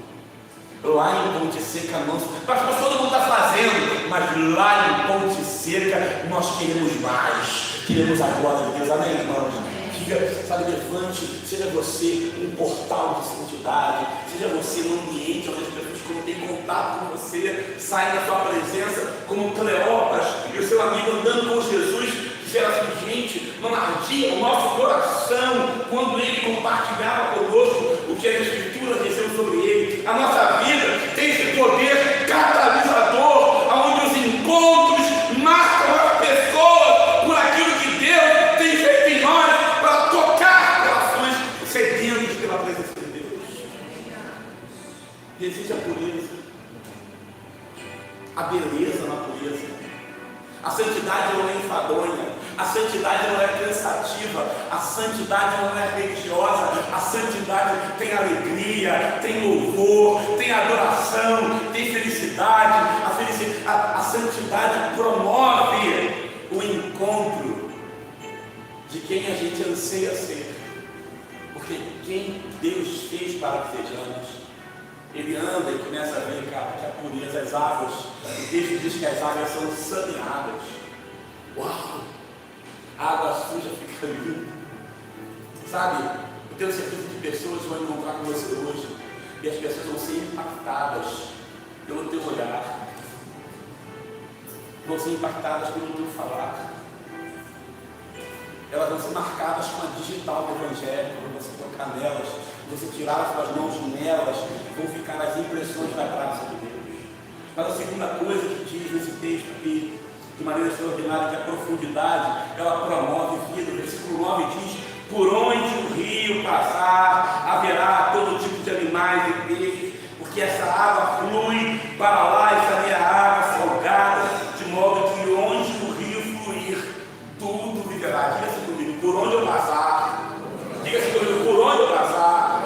Lá em Ponte Seca não. Pastor, todo mundo está fazendo, mas lá em Ponte Seca nós queremos mais. Queremos a glória de Deus, amém, irmãos? Diga, sabe, levante, seja você um portal de santidade, seja você um ambiente onde as pessoas, quando têm contato com você, saem da sua presença como Cleópatra e o seu amigo andando com Jesus. Disseram assim, gente, não ardia o nosso coração quando ele compartilhava conosco o que as Escrituras diziam sobre ele. A nossa vida tem esse poder catalisador, onde os encontros marcam as pessoas por aquilo que Deus tem feito em nós para tocar corações sedentos pela presença de Deus. Existe a pureza, a beleza na pureza. A santidade não é enfadonha, a santidade não é cansativa, a santidade não é religiosa, a santidade tem alegria, tem louvor, tem adoração, tem felicidade. A santidade promove o encontro de quem a gente anseia ser, porque quem Deus fez para que sejamos. Ele anda e começa a ver, cara, que a pureza, as águas, o texto diz que as águas são saneadas. Uau! A água suja fica limpa. Sabe, eu tenho certeza que pessoas vão encontrar com você hoje, e as pessoas vão ser impactadas pelo teu olhar, vão ser impactadas pelo teu falar. Elas vão ser marcadas com a digital do Evangelho, quando você tocar nelas, você tirar as suas mãos nelas, vão ficar as impressões da graça de Deus. Mas a segunda coisa que diz nesse texto aqui, de maneira extraordinária, que a profundidade, ela promove vida. O versículo 9 diz, por onde o rio passar, haverá todo tipo de animais e peixes, porque essa água flui para lá e sabe a água salgada, de modo que onde o rio fluir, tudo viverá. Diga assim comigo, por onde eu passar, diga assim comigo, por onde eu passar,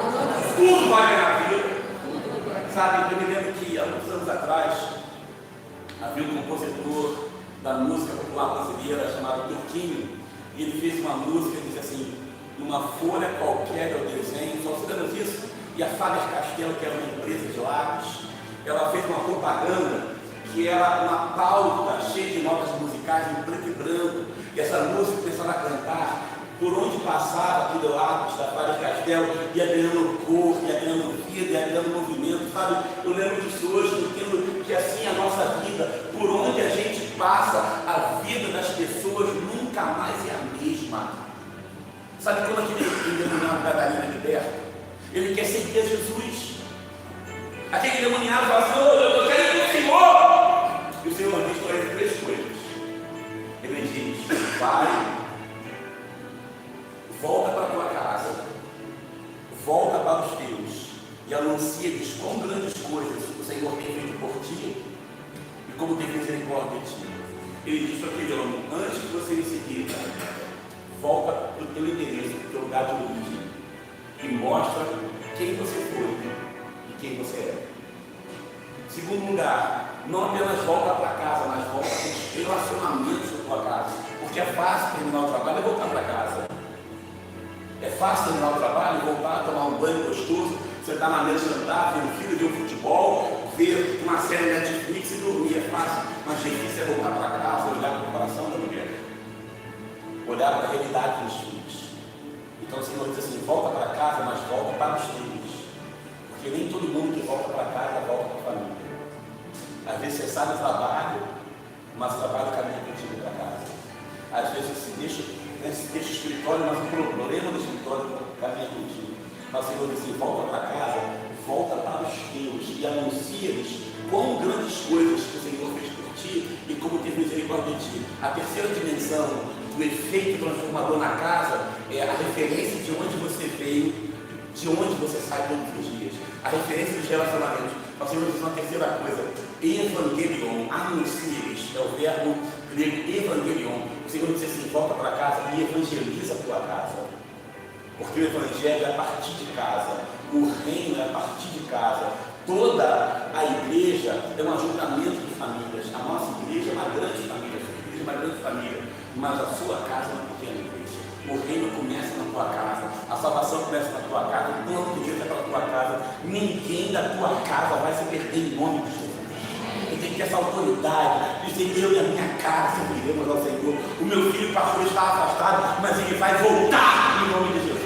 tudo vai ganhar vida. Sabe, eu me lembro que há muitos anos atrás havia um compositor da música popular brasileira chamado Turquinho, e ele fez uma música que diz assim, numa folha qualquer eu desenho, só você lembra disso? E a Faber-Castell, que era uma empresa de lápis, ela fez uma propaganda que era uma pauta cheia de notas musicais em preto e branco, e essa música começava a cantar, por onde passava aquele lápis da Faber-Castell, ia ganhando cor, ia ganhando vida, ia ganhando movimento, sabe? Eu lembro disso hoje, eu entendo que assim é a nossa vida, por onde a gente passa, a vida das pessoas nunca mais é a mesma. Sabe quando aquele endemoniado Gadareno liberto? Ele quer seguir a Jesus. Aquele endemoniado fala assim, eu quero ir com o Senhor. E o Senhor diz para ele três coisas. Ele diz, vai, volta para a tua casa, volta para os teus e anuncia-lhes quão grandes coisas o Senhor tem feito por ti e como tem misericórdia de ti. Ele diz para aquele homem, antes de você me seguir, volta para o teu endereço, para o teu lugar de origem e mostra quem você foi e quem você é. Segundo lugar, não apenas volta para casa, mas volta com os relacionamentos da tua casa, porque é fácil terminar o trabalho e voltar para casa. É fácil terminar o trabalho e voltar a tomar um banho gostoso, sentar na mesa de jantar, ver um filho, ver um futebol, ver uma série de Netflix e dormir. É fácil, mas difícil é voltar para casa, olhar para o coração da mulher, olhar para a realidade dos filhos. Então o Senhor diz assim, volta para casa, mas volta para os teus, porque nem todo mundo que volta para casa volta para a família. Às vezes você sai do trabalho, mas o trabalho caminha contigo para casa. Às vezes você deixa o escritório, mas o problema do escritório caminha contigo. Mas o Senhor diz assim, volta para casa, volta para os teus e anuncia-lhes quão grandes coisas que o Senhor fez por ti e como teve misericórdia de ti. A terceira dimensão do efeito transformador na casa é a referência de onde você veio, de onde você sai todos os dias. A referência dos relacionamentos. Nós temos uma terceira coisa, evangelion, anuncia-lhes, é o verbo grego evangelion. O Senhor diz assim, volta para casa e evangeliza a tua casa. Porque o evangelho é a partir de casa, o reino é a partir de casa. Toda a igreja é um ajuntamento de famílias. A nossa igreja é uma grande família, a sua igreja é uma grande família, mas a sua casa é uma pequena igreja. O reino começa na tua casa, a salvação começa na tua casa, o plano de Deus é para a tua casa. Ninguém da tua casa vai se perder em nome de Jesus. Você tem que ter essa autoridade de dizer, eu e a minha casa serviremos ao Senhor. O meu filho pastor está afastado, mas ele vai voltar em nome de Jesus.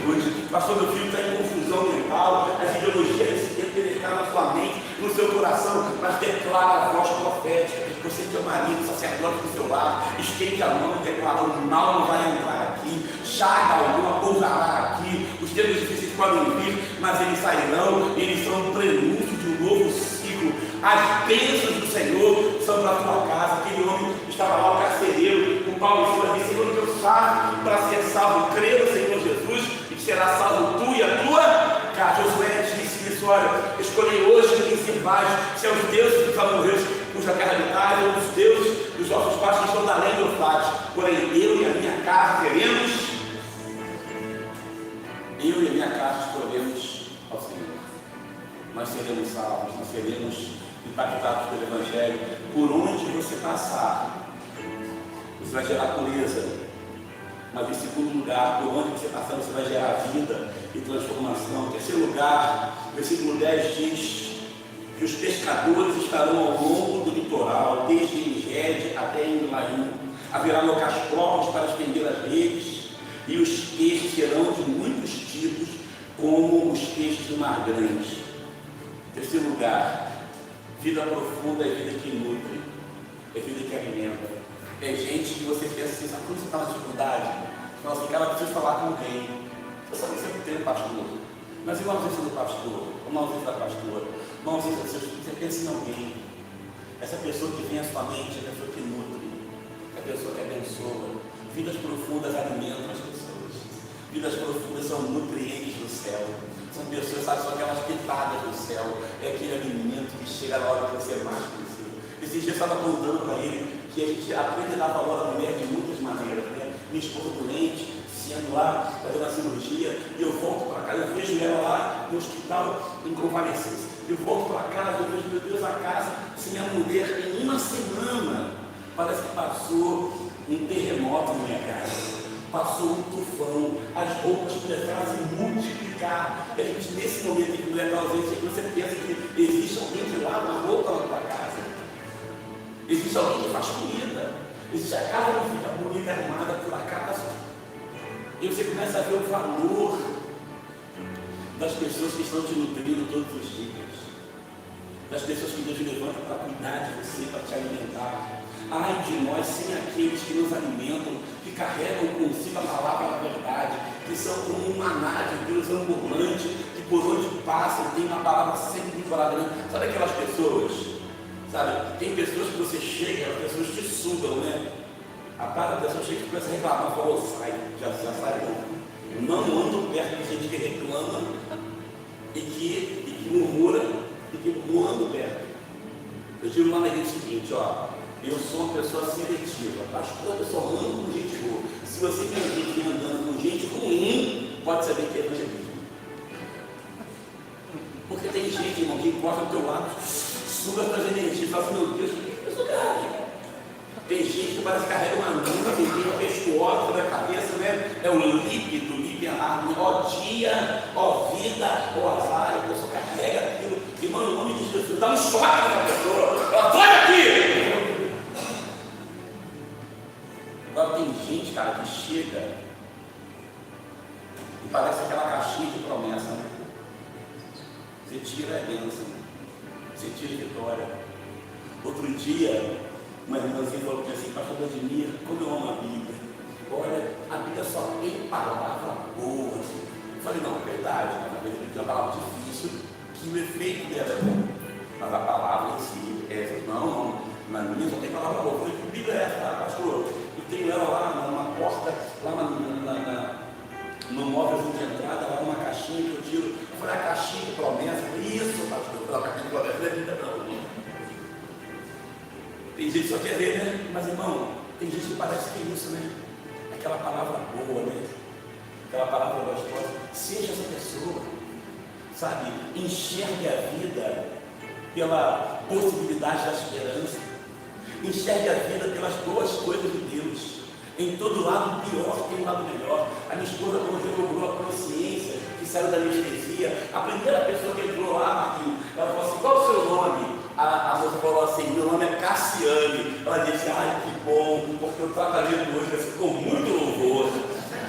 Pastor, meu filho está em confusão mental, as ideologias se penetrar na sua mente, no seu coração, mas declara a voz profética. Você que é o marido, sacerdote do seu lar, estende a mão e declara, o mal não vai entrar aqui, chaga alguma pousará aqui, os tempos difíceis podem vir, mas eles sairão, eles são um prenúncio de um novo ciclo. As bênçãos do Senhor são para a tua casa. Aquele homem estava lá, o carcereiro, com Paulo e Silas, disse, Senhor, que eu faço para ser salvo, crê no Senhor Jesus, e será salvo tu e a tua casa. Josué disse isso, olha, escolhi hoje quem servais, se é os deuses dos amorreus, cuja terra habitais, ou os deuses dos nossos pais que estão da além do Eufrates. Porém, eu e a minha casa queremos, eu e a minha casa escolhemos ao Senhor. Nós seremos salvos, nós seremos impactados pelo Evangelho. Por onde você passar, você vai gerar pureza. Mas em segundo lugar, por onde você passar, você vai gerar vida e transformação. Em terceiro lugar, versículo 10 diz que os pescadores estarão ao longo do litoral, desde Engede até Englaim. Haverá locais próprios para estender as redes, e os peixes serão de muitos tipos, como os peixes do mar grande. Em terceiro lugar, vida profunda é vida que nutre, é vida que alimenta. É gente que você pensa assim, sabe quando você está na dificuldade? Você fala assim, cara, eu preciso falar com alguém. Você sabe que você tem um pastor, mas e uma ausência do pastor, uma ausência da pastora, uma ausência do seu filho, você pensa em alguém. Essa pessoa que vem à sua mente é a pessoa que nutre, é a pessoa que abençoa. Vidas profundas alimentam as pessoas. Vidas profundas são nutrientes do céu. São pessoas, sabe, são aquelas pitadas do céu. É aquele alimento que chega na hora que você mais precisa. Esses dias eu estava contando para ele que a gente aprende a dar valor à mulher de muitas maneiras, né? Minha esposa doente, sendo lá, fazendo a cirurgia, e eu volto para casa, eu vejo ela lá no hospital em convalescência. Eu volto para casa, eu vejo, meu Deus, a casa sem a mulher em uma semana. Parece que passou um terremoto na minha casa. Passou um tufão, as roupas começaram a se multiplicar. A gente, nesse momento em que mulher está ausente, você pensa que existe alguém que lava a roupa na tua casa. Existe alguém que faz comida. Existe a casa que fica bonita, arrumada por acaso. E você começa a ver o valor das pessoas que estão te nutrindo todos os dias. Das pessoas que Deus levanta para cuidar de você, para te alimentar. Ai de nós sem aqueles que nos alimentam, que carregam consigo a palavra da verdade, que são como um maná de Deus ambulante, que por onde passam tem uma palavra sempre vinculada. Sabe aquelas pessoas? Sabe? Tem pessoas que você chega, as pessoas te sugam, né? A cada pessoa chega e começa a reclamar, falou, sai, já sai não. Não ando perto de gente que reclama e que murmura e que não ando perto. Eu digo lá na igreja o seguinte, ó, eu sou uma pessoa seletiva, pastor, eu só ando com gente boa. Se você me vê andando com gente ruim, pode saber que é evangelismo. Porque tem gente, irmão, que encosta do teu lado, suga as tuas energias, fala assim, meu Deus, o que é isso, cara? Tem gente que parece que carrega uma nuvem, tem uma pescoça sobre a cabeça, né? É o líquido, ó dia, ó vida, ó azar, a pessoa carrega aquilo. Irmão, em nome de Jesus, dá um choque nessa pessoa. Ela sai aqui! Agora tem gente, cara, que chega e parece aquela caixinha de promessa, né? Você tira a bênção, você tira a vitória. Outro dia, uma irmãzinha falou assim, pastor Vladimir, como eu amo a Bíblia. Olha, a Bíblia só tem palavra boa. Eu falei, não, é verdade, mas a Bíblia tem uma palavra difícil, que o efeito dela é bom. Mas a palavra em si é, não, na minha só tem palavra boa. Eu falei, que Bíblia é essa, pastor? Eu tenho ela lá numa porta, lá no móvel de entrada, lá numa caixinha que eu tiro. Eu falei, a caixinha de promessa. Isso, pastor, pela caixinha de promessa, não é Bíblia não. Tem gente que só quer ver, né? Mas irmão, tem gente que parece que é isso, né? Aquela palavra boa, né? Aquela palavra gostosa. Seja essa pessoa, sabe? Enxergue a vida pela possibilidade da esperança. Enxergue a vida pelas boas coisas de Deus. Em todo lado pior tem um lado melhor. A minha esposa, quando recobrou a consciência, que saiu da anestesia, a primeira pessoa que entrou lá, Marquinhos, ela falou assim, qual é o seu nome? A moça falou assim, meu nome é Cassiane. Ela disse, ai que bom, porque o tratamento hoje ficou muito louvoso.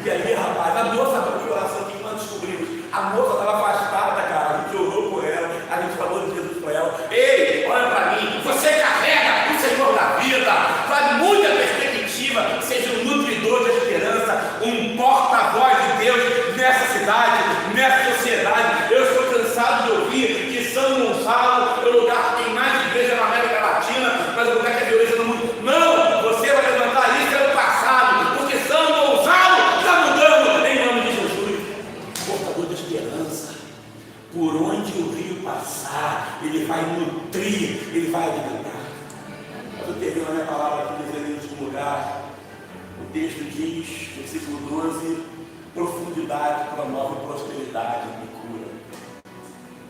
E aí, rapaz, a moça abriu o coração aqui, nós descobrimos, a moça estava afastada, cara, a gente orou por ela, a gente falou de Jesus para ela. Ei, olha para mim, você carrega o Senhor da vida, faz muita perspectiva, seja um nutridor de esperança, um porta-voz de Deus nessa cidade, nessa sociedade. Eu estou cansado de ouvir que São Gonçalo é o lugar que tem mais igreja na América Latina, mas o lugar que é violência no mundo. Não, você vai levantar isso no passado, porque São Gonçalo está mudando em nome de Jesus. Portador de esperança, por onde o rio passar, ele vai nutrir, ele vai alimentar. Eu termino a minha palavra aqui dizendo em último lugar, o texto diz, versículo 12, profundidade promove prosperidade e cura.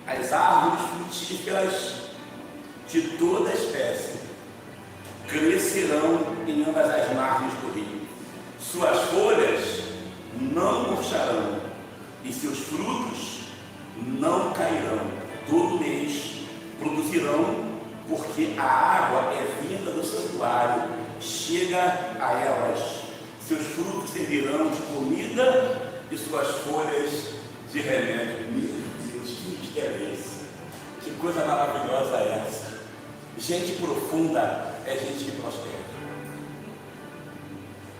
As árvores frutíferas de toda espécie crescerão em ambas as margens do rio. Suas folhas não murcharão e seus frutos não cairão. Todo mês produzirão, porque a água é vinda do santuário, chega a elas. Seus frutos servirão de comida e suas folhas de remédio. Meu Deus, que mistério é esse? Que coisa maravilhosa é essa? Gente profunda é gente que prospera.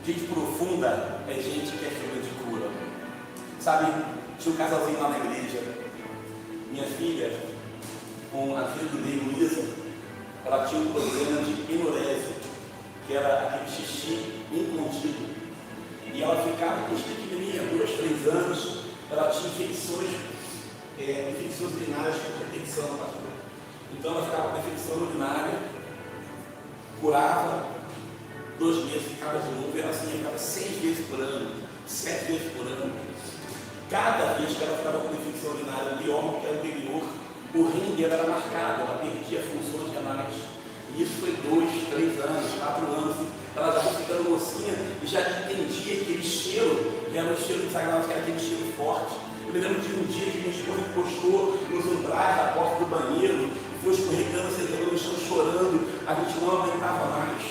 Gente profunda é gente que é filha de cura. Sabe, tinha um casalzinho lá na igreja. Minha filha, com a filha do Ney, Luísa, ela tinha um problema de enurese, que era aquele xixi incontido. E ela ficava com pequenininha, 2, 3 anos, ela tinha infecções urinárias por infecção, pastor. Então ela ficava com infecção urinária, curava, 2 meses ficava de novo, e ela assim, ficava 6 vezes por ano, 7 vezes por ano. Cada vez que ela ficava com infecção urinária, o órgão que era anterior, o rim dela era marcado, ela perdia funções renais. E isso foi 2, 3 anos, 4 anos. Ela já foi ficando mocinha e já entendia aquele cheiro, que era o cheiro de sagrado, que era aquele cheiro forte. Eu me lembro de um dia que minha esposa encostou nos umbrais da porta do banheiro, foi escorregando, sentando no chão, chorando. A gente não aguentava mais.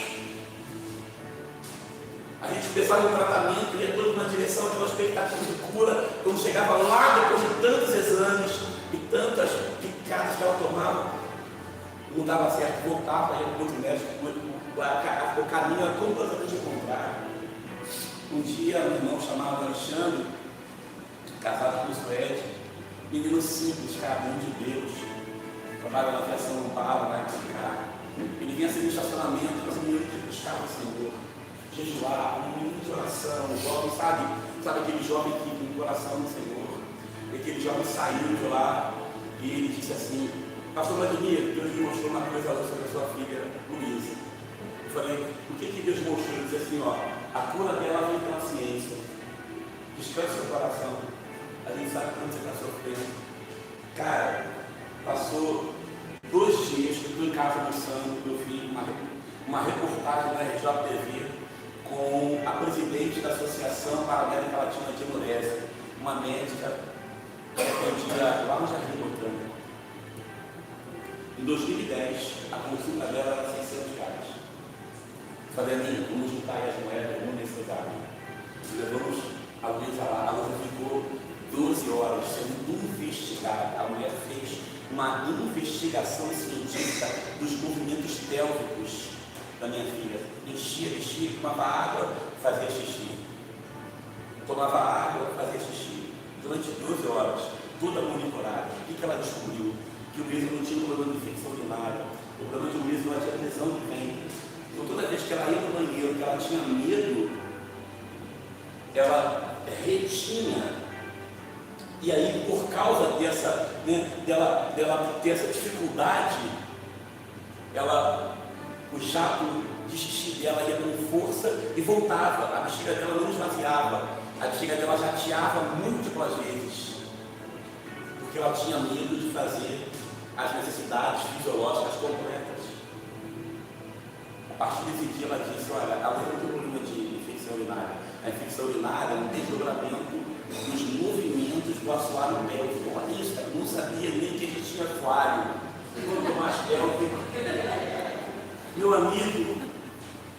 A gente pensava no tratamento, ia todo na direção de uma expectativa de cura. Quando chegava lá, depois de tantos exames e tantas picadas que ela tomava, não dava certo, voltava, ia para o outro médico, o caminho era completamente contrário. Um dia, um irmão chamado Alexandre, casado com o Suede, menino simples, caminho de Deus, trabalha na aviação Amparo, vai buscar. Ele vinha assim no estacionamento, mas o menino que buscava o Senhor, jejuar, um menino de oração, um jovem, sabe aquele jovem que tem coração no Senhor. E aquele jovem saiu de lá e ele disse assim: Pastor Vladimir, Deus me mostrou uma coisa sobre a sua filha Luísa. Eu falei, o que Deus mostrou? Ele disse assim, ó, a cura dela vem pela ciência. Descanse seu coração. A gente sabe quando você está sofrendo. Cara, passou 2 dias que eu estou em casa almoçando, eu vi uma reportagem da RJTV com a presidente da Associação para a América Latina de Enurese, uma médica que atendia lá no Jardim Botânico. Em 2010, a consulta dela era R$600. Falei, amiga, vamos juntar as moedas, vamos necessitar. Levamos a Luísa lá, a Luísa ficou 12 horas sendo investigada. A mulher fez uma investigação científica dos movimentos pélvicos da minha filha. Enchia, tomava água, fazia xixi. Tomava água, fazia xixi. Durante 12 horas. toda monitorada. O que ela descobriu? Que o Luísa não tinha problema de infecção urinária. O problema de Luísa não tinha lesão de ventre. Então, toda vez que ela ia no banheiro, que ela tinha medo, ela retinha. E aí, por causa dessa, dela ter essa dificuldade, o jato de xixi dela ia com força e voltava. A bexiga dela não esvaziava. A bexiga dela jateava múltiplas vezes. Porque ela tinha medo de fazer as necessidades fisiológicas completas. A partir desse dia ela disse, olha, ela não tem problema de infecção urinária. A infecção urinária é um desdobramento dos movimentos do assoalho pélvico. Olha isso, cara, eu não sabia nem que a gente tinha assoalho. Quanto mais pélvico. Meu amigo,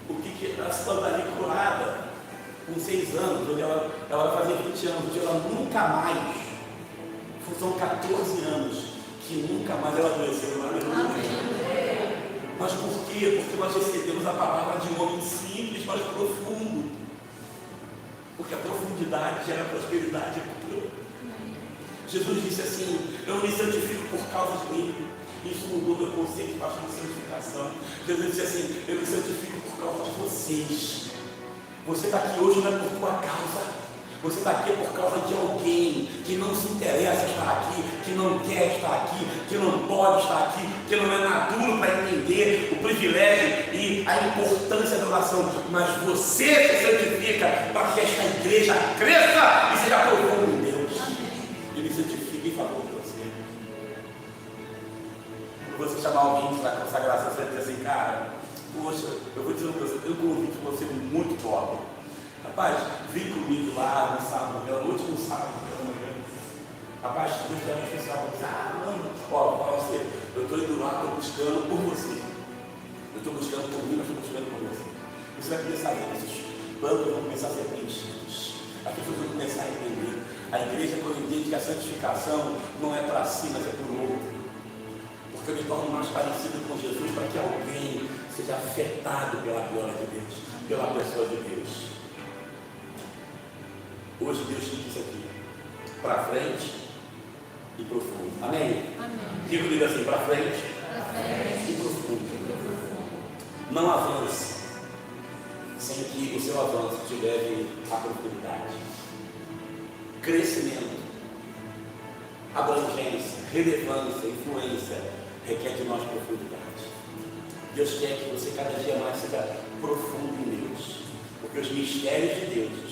o que ela se tornaria curada com 6 anos, onde ela vai fazer 20 anos, ela nunca mais, são 14 anos, que nunca mais ela adoeceu. Mas por quê? Porque nós recebemos a palavra de um homem simples, mas profundo. Porque a profundidade gera prosperidade e cura. Jesus disse assim, eu me santifico por causa de mim. Isso mudou meu conceito de santificação. Jesus disse assim, eu me santifico por causa de vocês. Você está aqui hoje não é por tua causa. Você está aqui por causa de alguém que não se interessa estar aqui, que não quer estar aqui, que não pode estar aqui, que não é maduro para entender o privilégio e a importância da oração. Mas você se santifica para que esta igreja cresça e seja profundo em Deus. Ele santifica em favor de você. Quando você chamar alguém para a consagração, você vai dizer assim, cara, poxa, eu vou dizer uma coisa, eu convido você muito top. Rapaz, vem comigo lá no sábado, no último sábado pela manhã. Rapaz, Deus tem um especial. Mano, ó, você, eu estou indo lá, estou buscando por você. Eu estou buscando por mim, mas estou buscando por você. Você vai começar a ver esses planos vão começar a ser preenchidos. As pessoas vão começar a entender. A igreja, quando entende que a santificação não é para si, mas é para o outro. Porque eu me torno mais parecido com Jesus para que alguém seja afetado pela glória de Deus, pela pessoa de Deus. Hoje Deus te disse aqui, para frente e profundo. Amém? Amém. Diga assim, para frente e profundo. Não avance sem que o seu avanço te leve à profundidade. Crescimento, abrangência, relevância, influência requer de nós profundidade. Deus quer que você cada dia mais seja profundo em Deus, porque os mistérios de Deus